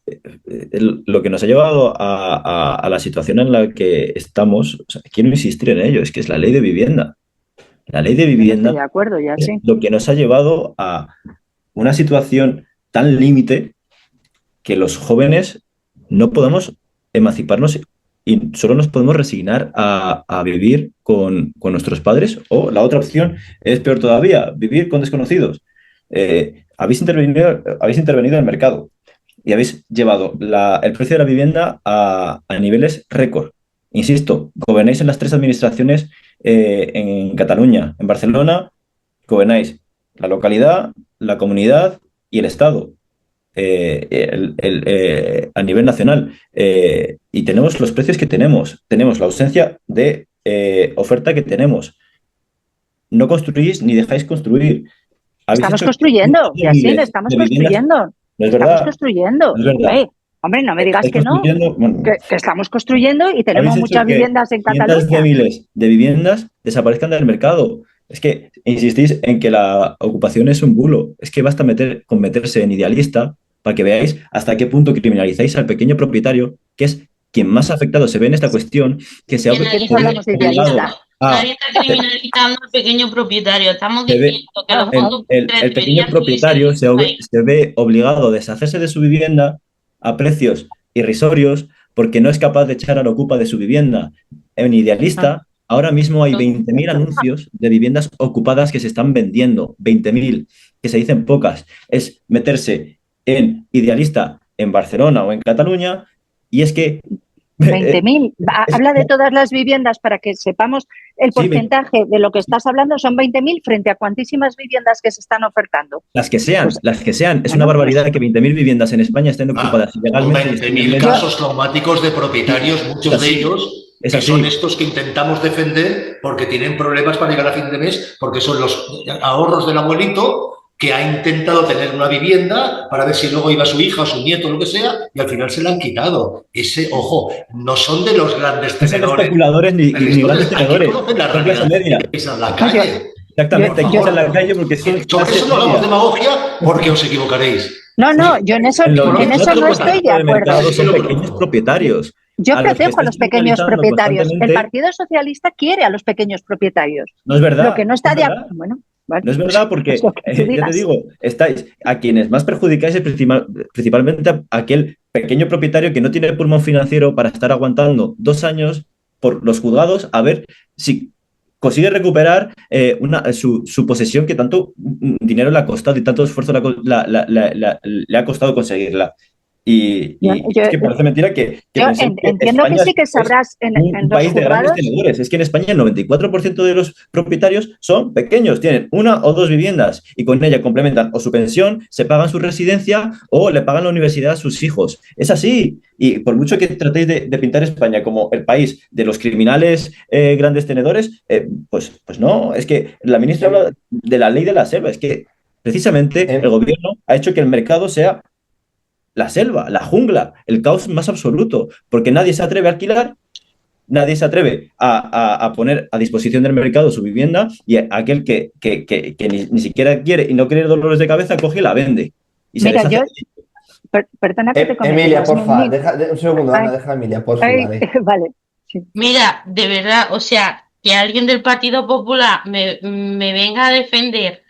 lo que nos ha llevado a la situación en la que estamos, o sea, quiero insistir en ello, es que es la ley de vivienda. La ley de vivienda Estoy de acuerdo, ya es sí. lo que nos ha llevado a una situación tan límite que los jóvenes no podemos emanciparnos y solo nos podemos resignar a vivir con nuestros padres, o la otra opción es peor todavía, vivir con desconocidos. Habéis intervenido en el mercado y habéis llevado el precio de la vivienda a niveles récord. Insisto, gobernáis en las 3 administraciones en Cataluña, en Barcelona, gobernáis la localidad, la comunidad y el Estado. A nivel nacional, y tenemos los precios que tenemos la ausencia de oferta que tenemos, no construís ni dejáis construir. Estamos construyendo, y así estamos construyendo. No es verdad. Estamos construyendo. No es verdad. Hombre, no me digas que no, bueno, que estamos construyendo y tenemos muchas viviendas en Cataluña. Cientos de miles de viviendas desaparezcan del mercado. Es que insistís en que la ocupación es un bulo. Es que basta con meterse en Idealista para que veáis hasta qué punto criminalizáis al pequeño propietario, que es quien más afectado se ve en esta cuestión, que se ha hablamos de Idealista. Nadie está criminalizando al pequeño propietario. Estamos diciendo que los fondos el pequeño propietario se ve obligado a deshacerse de su vivienda a precios irrisorios porque no es capaz de echar al ocupa de su vivienda. En Idealista, ahora mismo hay 20.000 anuncios de viviendas ocupadas que se están vendiendo. 20.000, que se dicen pocas. Es meterse en Idealista en Barcelona o en Cataluña, y es que 20.000. Habla de todas las viviendas para que sepamos el porcentaje de lo que estás hablando. Son 20.000 frente a cuantísimas viviendas que se están ofertando. Las que sean. Es una barbaridad que 20.000 viviendas en España estén ocupadas ilegalmente. 20.000 casos traumáticos de propietarios, muchos de ellos que son estos que intentamos defender porque tienen problemas para llegar a fin de mes, porque son los ahorros del abuelito que ha intentado tener una vivienda para ver si luego iba su hija o su nieto o lo que sea, y al final se la han quitado. Ojo, no son de los grandes tenedores. No son especuladores ni grandes tenedores. Son clase media. En la calle. Exactamente, aquí en la calle porque sobre eso no hagamos demagogia porque os equivocaréis. No, yo en eso no estoy de acuerdo. Son pequeños propietarios. Yo protejo a los pequeños propietarios. El Partido Socialista quiere a los pequeños propietarios. No es verdad. Lo que no está de acuerdo. Bueno. No es verdad porque, yo te digo, a quienes más perjudicáis es principalmente a aquel pequeño propietario que no tiene pulmón financiero para estar aguantando 2 años por los juzgados a ver si consigue recuperar su posesión que tanto dinero le ha costado y tanto esfuerzo le ha costado conseguirla. Y es que parece mentira que entiendo que sí que sabrás en un país de grandes tenedores. Es que en España el 94% de los propietarios son pequeños, tienen 1 o 2 viviendas y con ella complementan o su pensión, se pagan su residencia o le pagan la universidad a sus hijos. Es así. Y por mucho que tratéis de pintar España como el país de los criminales grandes tenedores, pues no. Es que la ministra habla de la ley de la selva. Es que precisamente el gobierno ha hecho que el mercado sea la selva, la jungla, el caos más absoluto, porque nadie se atreve a alquilar, nadie se atreve a poner a disposición del mercado su vivienda y aquel que ni siquiera quiere y no quiere dolores de cabeza coge y la vende. Y se Mira, deshace. yo, perdona que te comente, Emilia, José porfa, Miguel. un segundo, Ay, Ana, deja a Emilia, porfa, ay, vale. vale. Sí. Mira, de verdad, o sea, que alguien del Partido Popular me venga a defender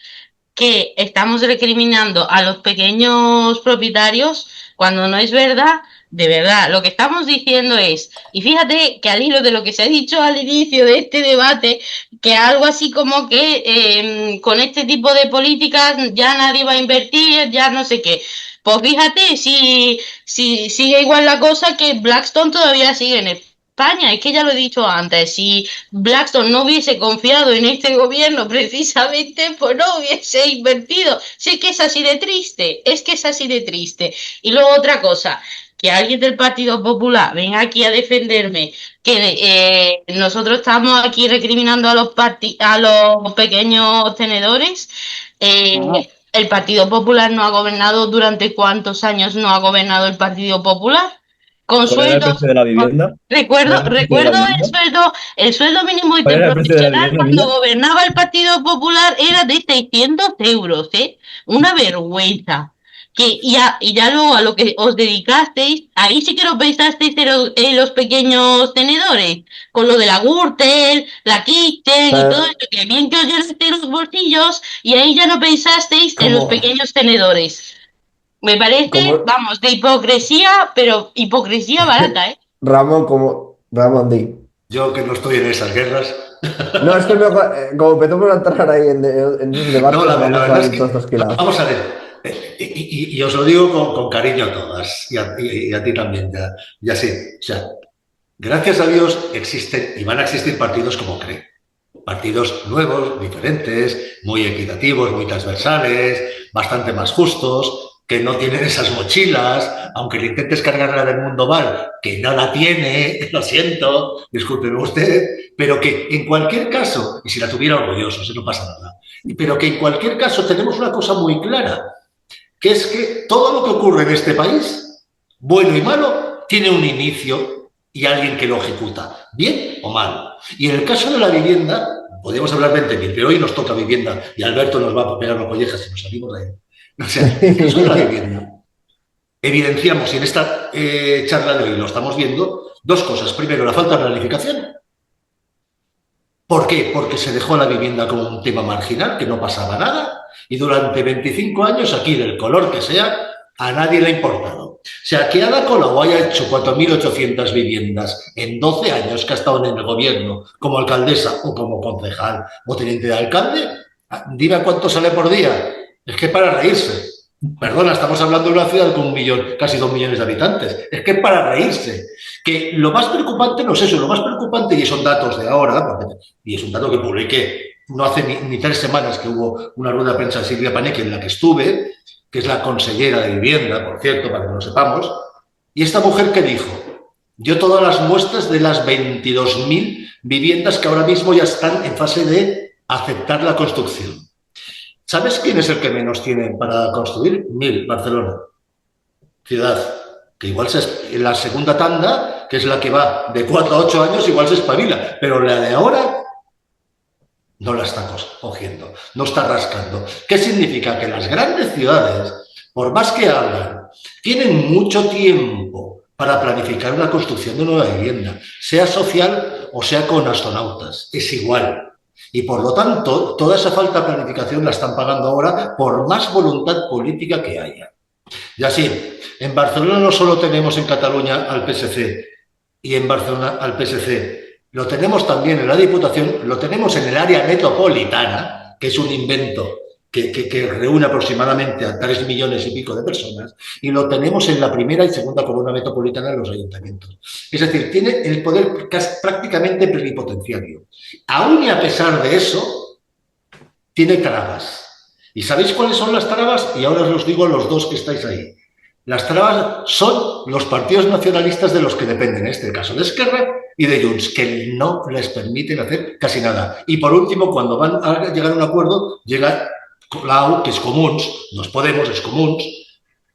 que estamos recriminando a los pequeños propietarios cuando no es verdad. De verdad, lo que estamos diciendo es, y fíjate que al hilo de lo que se ha dicho al inicio de este debate, que algo así como que con este tipo de políticas ya nadie va a invertir, ya no sé qué. Pues fíjate, si sigue igual la cosa, que Blackstone todavía sigue en España. Es que ya lo he dicho antes, si Blackstone no hubiese confiado en este gobierno precisamente, pues no hubiese invertido. Sí que es así de triste, es que es así de triste. Y luego otra cosa, que alguien del Partido Popular venga aquí a defenderme que nosotros estamos aquí recriminando a los pequeños tenedores. No, El Partido Popular no ha gobernado. ¿Durante cuántos años no ha gobernado el Partido Popular? Con ¿Cuál era el precio sueldos. de la vivienda? ¿Cuál era el precio de la Recuerdo vivienda? el sueldo mínimo ¿Cuál era el precio de la interprofesional vivienda, cuando Emilia? gobernaba el Partido Popular era de 600 euros, ¿eh? Una vergüenza. Y ya luego a lo que os dedicasteis, ahí sí que no pensasteis en los pequeños tenedores, con lo de la Gürtel, la Kitten y todo Pero, eso, que bien que os llenasteis los bolsillos, y ahí ya no pensasteis en los como, pequeños tenedores. Me parece, como, vamos, de hipocresía, pero hipocresía barata, ¿eh? Ramón, Ramón, di. Yo que no estoy en esas guerras. No, es que como empezamos a entrar ahí en esos No, debates, la vamos a verdad es ir que, todos esquilados. vamos a ver, y os lo digo con cariño a todas, y a ti también, ya sé. O sea, gracias a Dios existen y van a existir partidos como CRE. Partidos nuevos, diferentes, muy equitativos, muy transversales, bastante más justos, que no tienen esas mochilas, aunque le intentes cargar la del mundo mal, que no la tiene, lo siento, discúlpeme usted, pero que en cualquier caso, y si la tuviera orgulloso, eso no pasa nada, pero que en cualquier caso tenemos una cosa muy clara, que es que todo lo que ocurre en este país, bueno y malo, tiene un inicio y alguien que lo ejecuta, bien o mal. Y en el caso de la vivienda, podemos hablar 20.000, pero hoy nos toca vivienda y Alberto nos va a pegar una colleja si nos salimos de ahí. O sea, en el caso de la vivienda, evidenciamos, y en esta charla de hoy lo estamos viendo, dos cosas. Primero, la falta de planificación. ¿Por qué? Porque se dejó la vivienda como un tema marginal, que no pasaba nada, y durante 25 años, aquí del color que sea, a nadie le ha importado. O sea, que Ada Colau haya hecho 4.800 viviendas en 12 años que ha estado en el gobierno como alcaldesa o como concejal o teniente de alcalde, dime cuánto sale por día. Es que para reírse. Perdona, estamos hablando de una ciudad con 1.000.000, casi 2 millones de habitantes. Es que para reírse. Que lo más preocupante no es eso, lo más preocupante, y son datos de ahora, y es un dato que publiqué no hace ni 3 semanas, que hubo una rueda de prensa de Silvia Paneque en la que estuve, que es la consellera de vivienda, por cierto, para que lo sepamos, y esta mujer que dijo, dio todas las muestras de las 22.000 viviendas que ahora mismo ya están en fase de aceptar la construcción. ¿Sabes quién es el que menos tiene para construir? 1.000, Barcelona, ciudad. Que igual en la segunda tanda, que es la que va de 4 a 8 años, igual se espabila, pero la de ahora no la está cogiendo, no está rascando. ¿Qué significa? Que las grandes ciudades, por más que hablan, tienen mucho tiempo para planificar una construcción de nueva vivienda, sea social o sea con astronautas, es igual. Y por lo tanto, toda esa falta de planificación la están pagando ahora por más voluntad política que haya. Y así, en Barcelona no solo tenemos en Cataluña al PSC y en Barcelona al PSC, lo tenemos también en la Diputación, lo tenemos en el área metropolitana, que es un invento que reúne aproximadamente a 3 millones y pico de personas, y lo tenemos en la primera y segunda comuna metropolitana de los ayuntamientos. Es decir, tiene el poder prácticamente plenipotenciario. Aún y a pesar de eso, tiene trabas. ¿Y sabéis cuáles son las trabas? Y ahora os los digo a los dos que estáis ahí. Las trabas son los partidos nacionalistas de los que dependen, en este caso de Esquerra y de Junts, que no les permiten hacer casi nada. Y por último, cuando van a llegar a un acuerdo, llega Colau, que es Comuns, no es Podemos, es Comuns,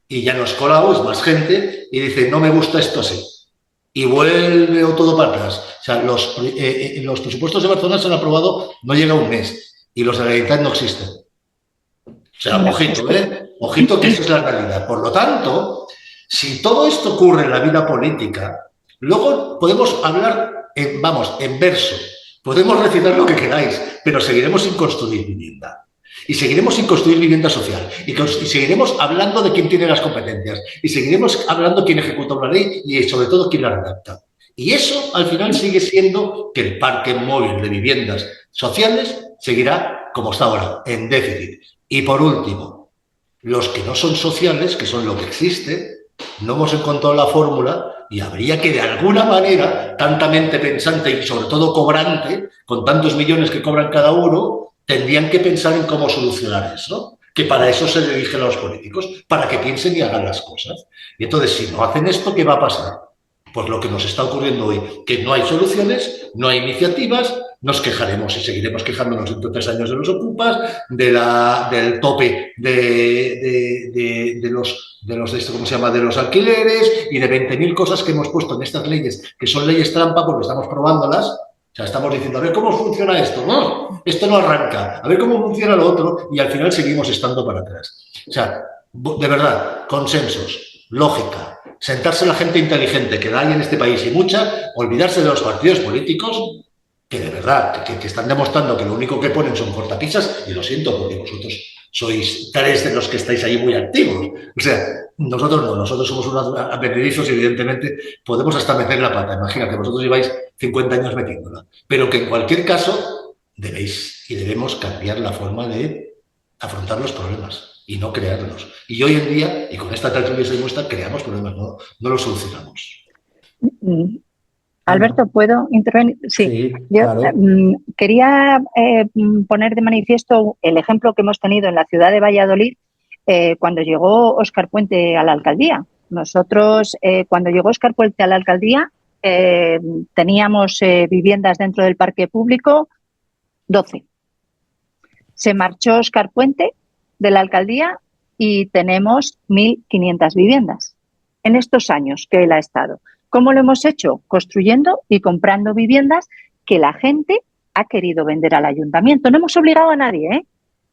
y ya no es Colau, es más gente, y dice, no me gusta esto así. Y vuelve todo para atrás. O sea, los presupuestos de Barcelona se han aprobado, no llega un mes, y los de la Generalitat no existen. O sea, ojito, ¿eh? Ojito que esa es la realidad. Por lo tanto, si todo esto ocurre en la vida política, luego podemos hablar, en verso, podemos recitar lo que queráis, pero seguiremos sin construir vivienda. Y seguiremos sin construir vivienda social. Y seguiremos hablando de quién tiene las competencias. Y seguiremos hablando de quién ejecuta una ley y, sobre todo, quién la redacta. Y eso, al final, sigue siendo que el parque móvil de viviendas sociales seguirá como está ahora, en déficit. Y, por último, los que no son sociales, que son lo que existe, no hemos encontrado la fórmula y habría que, de alguna manera, tanta mente pensante y, sobre todo, cobrante, con tantos millones que cobran cada uno, tendrían que pensar en cómo solucionar eso, que para eso se dirigen a los políticos, para que piensen y hagan las cosas. Y entonces, si no hacen esto, ¿qué va a pasar? Pues lo que nos está ocurriendo hoy, que no hay soluciones, no hay iniciativas, nos quejaremos y seguiremos quejándonos dentro de 3 años de los ocupas, del tope de los alquileres y de 20.000 cosas que hemos puesto en estas leyes, que son leyes trampa porque estamos probándolas. O sea, estamos diciendo, a ver cómo funciona esto. No, esto no arranca. A ver cómo funciona lo otro y al final seguimos estando para atrás. O sea, de verdad, consensos, lógica, sentarse la gente inteligente que hay en este país y mucha, olvidarse de los partidos políticos que de verdad, que están demostrando que lo único que ponen son cortapisas, y lo siento porque vosotros sois 3 de los que estáis ahí muy activos. O sea, nosotros no, nosotros somos unos aprendizados y evidentemente podemos hasta meter la pata. Imagínate, vosotros lleváis 50 años metiéndola. Pero que en cualquier caso debéis y debemos cambiar la forma de afrontar los problemas y no crearlos. Y hoy en día, y con esta tertulia se demuestra, creamos problemas, no los solucionamos. Alberto, ¿puedo intervenir? Sí, yo claro. Quería poner de manifiesto el ejemplo que hemos tenido en la ciudad de Valladolid cuando llegó Óscar Puente a la alcaldía. Nosotros, cuando llegó Óscar Puente a la alcaldía, teníamos viviendas dentro del parque público, 12. Se marchó Óscar Puente de la alcaldía y tenemos 1.500 viviendas en estos años que él ha estado. ¿Cómo lo hemos hecho? Construyendo y comprando viviendas que la gente ha querido vender al ayuntamiento. No hemos obligado a nadie, ¿eh?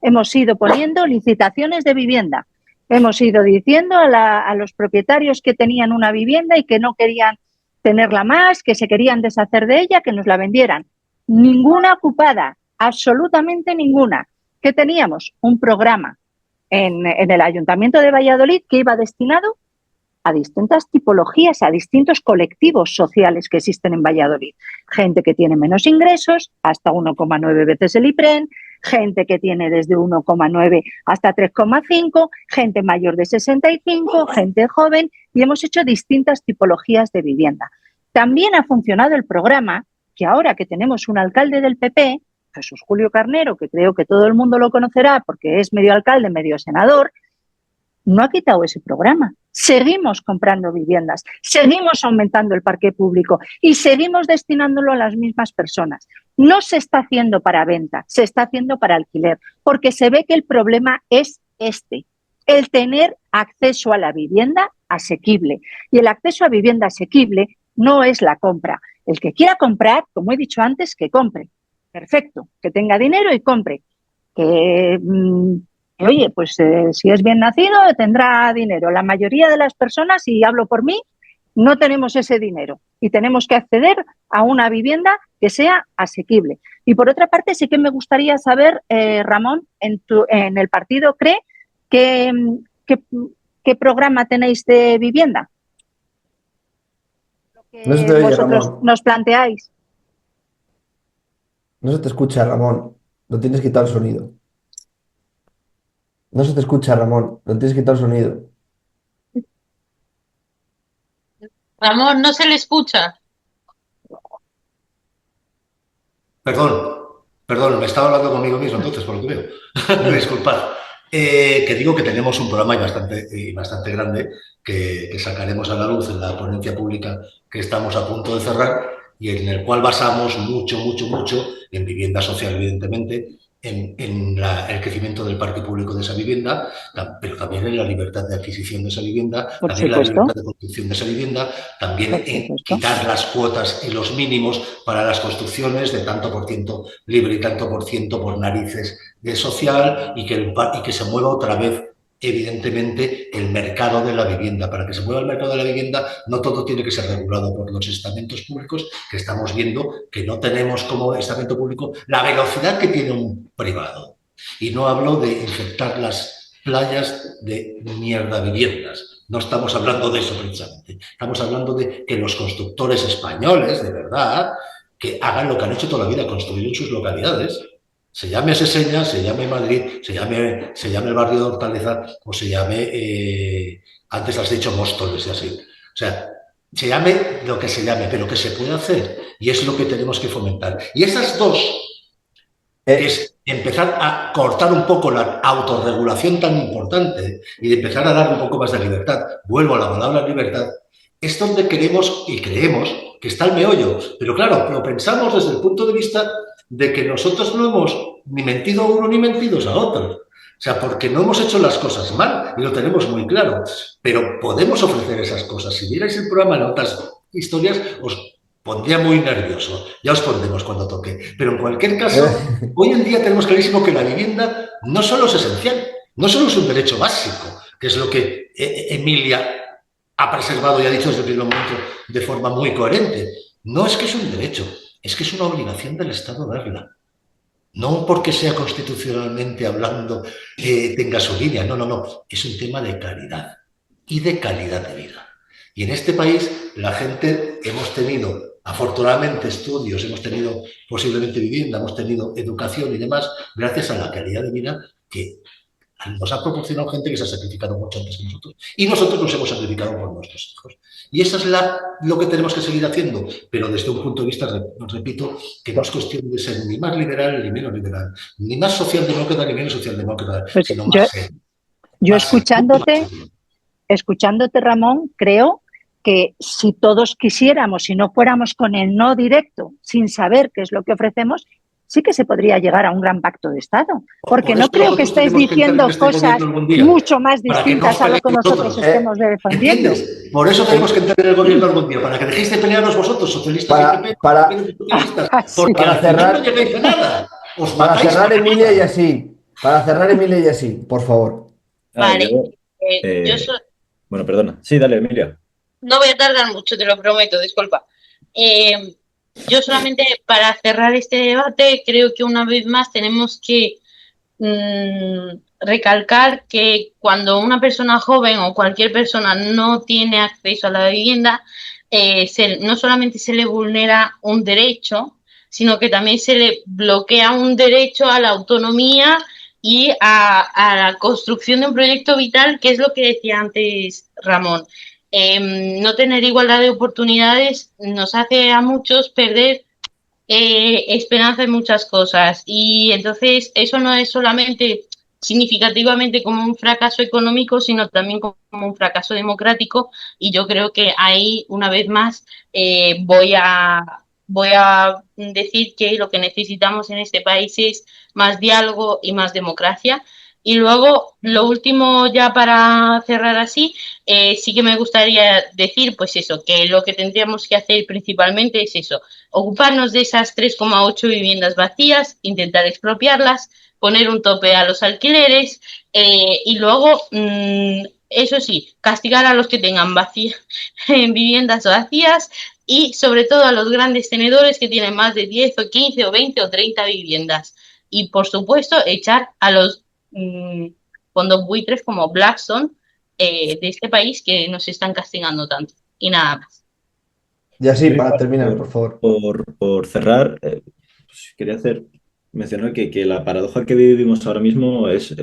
Hemos ido poniendo licitaciones de vivienda. Hemos ido diciendo a los propietarios que tenían una vivienda y que no querían tenerla más, que se querían deshacer de ella, que nos la vendieran. Ninguna ocupada, absolutamente ninguna. ¿Qué teníamos? Un programa en el Ayuntamiento de Valladolid que iba destinado a distintas tipologías, a distintos colectivos sociales que existen en Valladolid. Gente que tiene menos ingresos, hasta 1,9 veces el IPREN, gente que tiene desde 1,9 hasta 3,5, gente mayor de 65, gente joven, y hemos hecho distintas tipologías de vivienda. También ha funcionado el programa, que ahora que tenemos un alcalde del PP, Jesús Julio Carnero, que creo que todo el mundo lo conocerá porque es medio alcalde, medio senador, no ha quitado ese programa. Seguimos comprando viviendas, seguimos aumentando el parque público y seguimos destinándolo a las mismas personas. No se está haciendo para venta, se está haciendo para alquiler, porque se ve que el problema es el tener acceso a la vivienda asequible. Y el acceso a vivienda asequible no es la compra. El que quiera comprar, como he dicho antes, que compre. Perfecto, que tenga dinero y compre. Oye, pues si es bien nacido tendrá dinero. La mayoría de las personas, y hablo por mí, no tenemos ese dinero y tenemos que acceder a una vivienda que sea asequible. Y por otra parte, sí que me gustaría saber, Ramón, en el partido CRE, ¿qué programa tenéis de vivienda? Lo que No se te oye, vosotros Ramón. nos planteáis. No se te escucha, Ramón. No tienes que quitar el sonido. No se te escucha, Ramón. No tienes que quitar el sonido. Ramón, no se le escucha. Perdón, me estaba hablando conmigo mismo entonces, por lo que veo. Disculpad. Que digo que tenemos un programa bastante grande que sacaremos a la luz en la ponencia pública que estamos a punto de cerrar y en el cual basamos mucho en vivienda social, evidentemente, el crecimiento del parque público de esa vivienda, pero también en la libertad de adquisición de esa vivienda, Por también en la supuesto, libertad de construcción de esa vivienda, también por en supuesto. quitar las cuotas y los mínimos para las construcciones de tanto por ciento libre y tanto por ciento por narices de social, y que se mueva otra vez, evidentemente, el mercado de la vivienda. Para que se mueva el mercado de la vivienda, no todo tiene que ser regulado por los estamentos públicos, que estamos viendo que no tenemos como estamento público la velocidad que tiene un privado. Y no hablo de infectar las playas de mierda viviendas. No estamos hablando de eso precisamente. Estamos hablando de que los constructores españoles, de verdad, que hagan lo que han hecho toda la vida, construir en sus localidades. Se llame Seseña, se llame Madrid, se llame el barrio de Hortaleza, o se llame, antes has dicho Móstoles y así. O sea, se llame lo que se llame, pero que se puede hacer. Y es lo que tenemos que fomentar. Y esas dos, es empezar a cortar un poco la autorregulación tan importante y de empezar a dar un poco más de libertad. Vuelvo a la palabra libertad. Es donde queremos y creemos que está el meollo. Pero claro, lo pensamos desde el punto de vista de que nosotros no hemos ni mentido a uno ni mentidos a otro. O sea, porque no hemos hecho las cosas mal y lo tenemos muy claro. Pero podemos ofrecer esas cosas. Si vierais el programa en otras historias, os pondría muy nervioso. Ya os pondremos cuando toque. Pero en cualquier caso, hoy en día tenemos clarísimo que la vivienda no solo es esencial, no solo es un derecho básico, que es lo que Emilia ha preservado y ha dicho desde el primer momento de forma muy coherente. No es que es un derecho, es que es una obligación del Estado darla. No porque sea constitucionalmente hablando tenga su línea, no. Es un tema de calidad y de calidad de vida. Y en este país la gente hemos tenido, afortunadamente, estudios, hemos tenido posiblemente vivienda, hemos tenido educación y demás, gracias a la calidad de vida que nos ha proporcionado gente que se ha sacrificado mucho antes que nosotros. Y nosotros nos hemos sacrificado por nuestros hijos. Y eso es lo que tenemos que seguir haciendo, pero desde un punto de vista, repito, que no es cuestión de ser ni más liberal ni menos liberal, ni más socialdemócrata ni menos socialdemócrata, Pues sino más serio. Yo escuchándote, Ramón, creo que si todos quisiéramos, si no fuéramos con el no directo, sin saber qué es lo que ofrecemos, sí que se podría llegar a un gran pacto de Estado. Porque no creo que estéis diciendo cosas mucho más distintas a lo que nosotros estemos defendiendo. ¿Entiendes? Por eso tenemos que entrar en el gobierno algún día, para que dejéis de pelearos vosotros, socialistas y PP, porque para cerrar, no llegáis a nada. Para cerrar, Emilia, y así. Para cerrar, Emilia, y así, por favor. Vale. Bueno, perdona. Sí, dale, Emilia. No voy a tardar mucho, te lo prometo, disculpa. Yo solamente para cerrar este debate creo que una vez más tenemos que recalcar que cuando una persona joven o cualquier persona no tiene acceso a la vivienda, no solamente se le vulnera un derecho, sino que también se le bloquea un derecho a la autonomía y a la construcción de un proyecto vital, que es lo que decía antes Ramón. No tener igualdad de oportunidades nos hace a muchos perder esperanza en muchas cosas, y entonces eso no es solamente significativamente como un fracaso económico, sino también como un fracaso democrático, y yo creo que ahí una vez más voy a decir que lo que necesitamos en este país es más diálogo y más democracia. Y luego, lo último ya para cerrar así, sí que me gustaría decir, pues eso, que lo que tendríamos que hacer principalmente es eso, ocuparnos de esas 3,8 viviendas vacías, intentar expropiarlas, poner un tope a los alquileres y luego, eso sí, castigar a los que tengan viviendas vacías, y sobre todo a los grandes tenedores que tienen más de 10 o 15 o 20 o 30 viviendas. Y por supuesto, echar a los fondos buitres como Blackstone de este país, que nos están castigando tanto. Y nada más. Y así, para terminar, por favor. Por cerrar, pues quería mencionar que la paradoja que vivimos ahora mismo es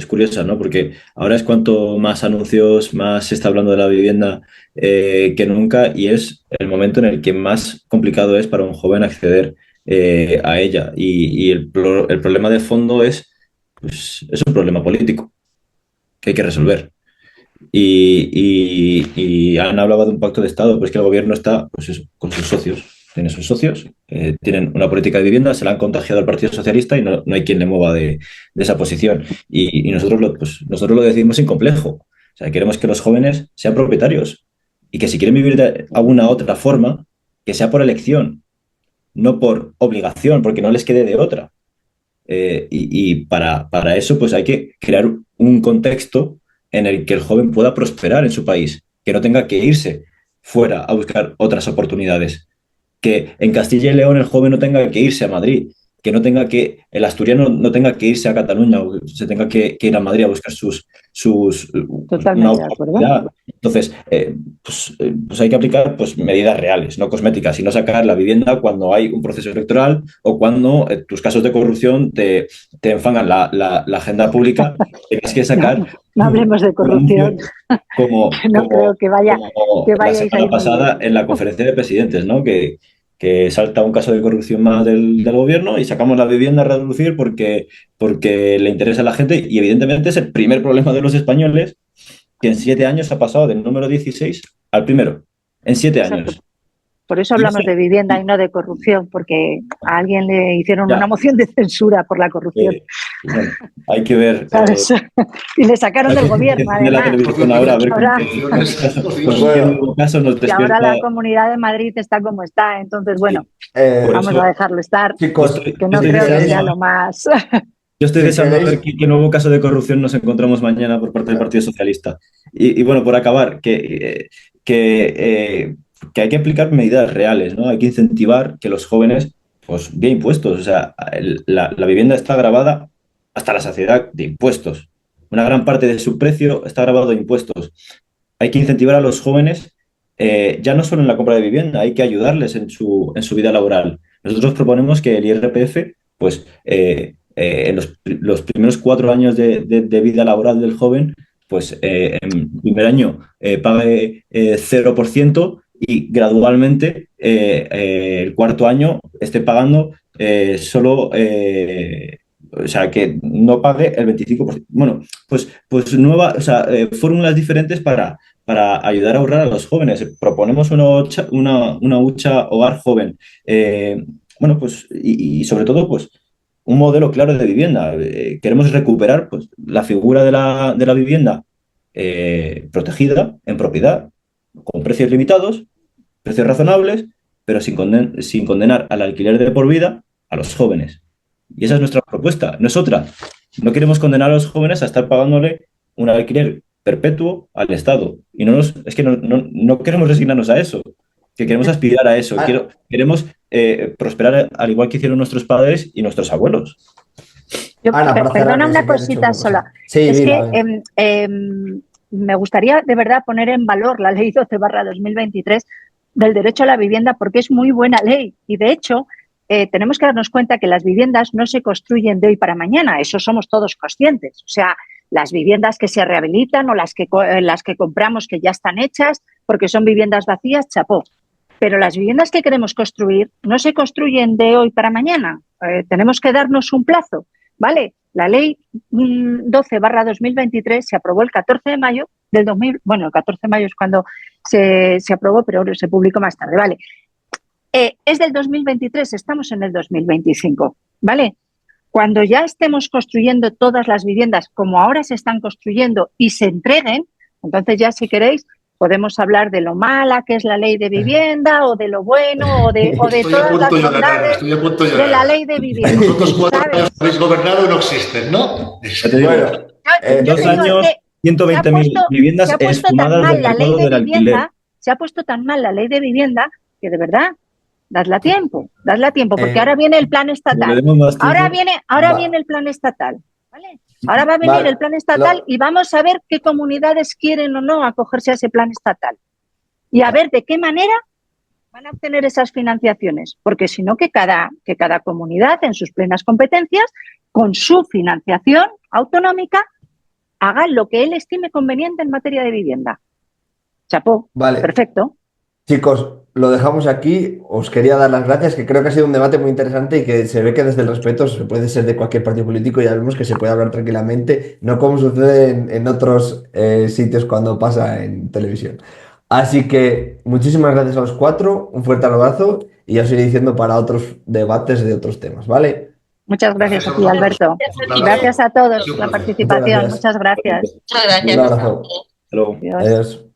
curiosa, ¿no? Porque ahora es cuanto más anuncios, más se está hablando de la vivienda que nunca, y es el momento en el que más complicado es para un joven acceder a ella. Y el problema de fondo es un problema político que hay que resolver. Y han hablado de un pacto de Estado, pues que el gobierno está, pues eso, con sus socios. tiene sus socios, tienen una política de vivienda, se la han contagiado al Partido Socialista y no hay quien le mueva de esa posición. Y nosotros lo decidimos sin complejo. O sea, queremos que los jóvenes sean propietarios y que si quieren vivir de alguna otra forma, que sea por elección, no por obligación, porque no les quede de otra. Y para eso pues hay que crear un contexto en el que el joven pueda prosperar en su país, que no tenga que irse fuera a buscar otras oportunidades, que en Castilla y León el joven no tenga que irse a Madrid, que no tenga que, el asturiano no tenga que irse a Cataluña o se tenga que ir a Madrid a buscar una Totalmente de acuerdo. oportunidad. Entonces, pues hay que aplicar pues, medidas reales, no cosméticas, y no sacar la vivienda cuando hay un proceso electoral o cuando tus casos de corrupción te enfangan la agenda pública. Tienes que sacar No hablemos de corrupción. No creo que la vayáis semana ahí. pasada en la conferencia de presidentes, ¿no? Que salta un caso de corrupción más del gobierno y sacamos la vivienda a reducir porque le interesa a la gente y evidentemente es el primer problema de los españoles, que en 7 años ha pasado del número 16 al primero, en 7 años. Por eso hablamos de vivienda y no de corrupción, porque a alguien le hicieron una moción de censura por la corrupción. Bueno, hay que ver. Y le sacaron del gobierno, de la televisión ahora, a ver y ahora la Comunidad de Madrid está como está, entonces bueno, vamos a dejarlo estar, chicos, que no creo que sea lo más. Yo estoy deseando ver qué nuevo caso de corrupción nos encontramos mañana por parte del Partido Socialista. Y bueno, por acabar, que hay que aplicar medidas reales, ¿no? Hay que incentivar que los jóvenes, pues, vía impuestos. O sea, la vivienda está grabada hasta la saciedad de impuestos. Una gran parte de su precio está grabado de impuestos. Hay que incentivar a los jóvenes, ya no solo en la compra de vivienda, hay que ayudarles en su vida laboral. Nosotros proponemos que el IRPF, pues, en los primeros 4 años de vida laboral del joven, pues en el primer año pague 0% y gradualmente el cuarto año esté pagando solo, o sea, que no pague el 25%. Bueno, pues fórmulas diferentes para ayudar a ahorrar a los jóvenes. Proponemos una hucha hogar joven. Bueno, pues, y sobre todo, pues, un modelo claro de vivienda. Queremos recuperar pues, la figura de la vivienda protegida en propiedad, con precios limitados, precios razonables, pero sin condenar al alquiler de por vida a los jóvenes. Y esa es nuestra propuesta, no es otra. No queremos condenar a los jóvenes a estar pagándole un alquiler perpetuo al Estado. Y es que no queremos resignarnos a eso, que queremos aspirar a eso. Queremos prosperar al igual que hicieron nuestros padres y nuestros abuelos. Perdona una cosita sola. Sí, es que me gustaría de verdad poner en valor la ley 12/2023 del derecho a la vivienda, porque es muy buena ley y de hecho tenemos que darnos cuenta que las viviendas no se construyen de hoy para mañana, eso somos todos conscientes. O sea, las viviendas que se rehabilitan o las que compramos que ya están hechas porque son viviendas vacías, chapó. Pero las viviendas que queremos construir no se construyen de hoy para mañana. Tenemos que darnos un plazo, ¿vale? La ley 12/2023 se aprobó el 14 de mayo del 2000. Bueno, el 14 de mayo es cuando se aprobó, pero se publicó más tarde, ¿vale? Es del 2023, estamos en el 2025, ¿vale? Cuando ya estemos construyendo todas las viviendas como ahora se están construyendo y se entreguen, entonces ya si queréis podemos hablar de lo mala que es la ley de vivienda o de lo bueno o de todas las bondades de la ley de vivienda. Vosotros 4 años habéis gobernado y no existen, ¿no? Bueno, en 2 años, 120.000 viviendas esfumadas del mercado del alquiler. Se ha puesto tan mal la ley de vivienda que de verdad, dadla tiempo, porque ahora viene el plan estatal. Ahora viene el plan estatal, ¿vale? Ahora va a venir el plan estatal y vamos a ver qué comunidades quieren o no acogerse a ese plan estatal. Y a ver de qué manera van a obtener esas financiaciones. Porque si no, que cada comunidad en sus plenas competencias, con su financiación autonómica, haga lo que él estime conveniente en materia de vivienda. Chapó. Vale. Perfecto. Chicos, lo dejamos aquí. Os quería dar las gracias, que creo que ha sido un debate muy interesante y que se ve que desde el respeto se puede ser de cualquier partido político. Ya vemos que se puede hablar tranquilamente, no como sucede en otros sitios cuando pasa en televisión. Así que muchísimas gracias a los cuatro, un fuerte abrazo y ya os iré diciendo para otros debates de otros temas, ¿vale? Muchas gracias a ti, vosotros. Alberto. Un abrazo. Gracias a todos por la Muchas participación. gracias. Muchas gracias. Muchas gracias. Un abrazo. Hasta luego. Adiós. Adiós.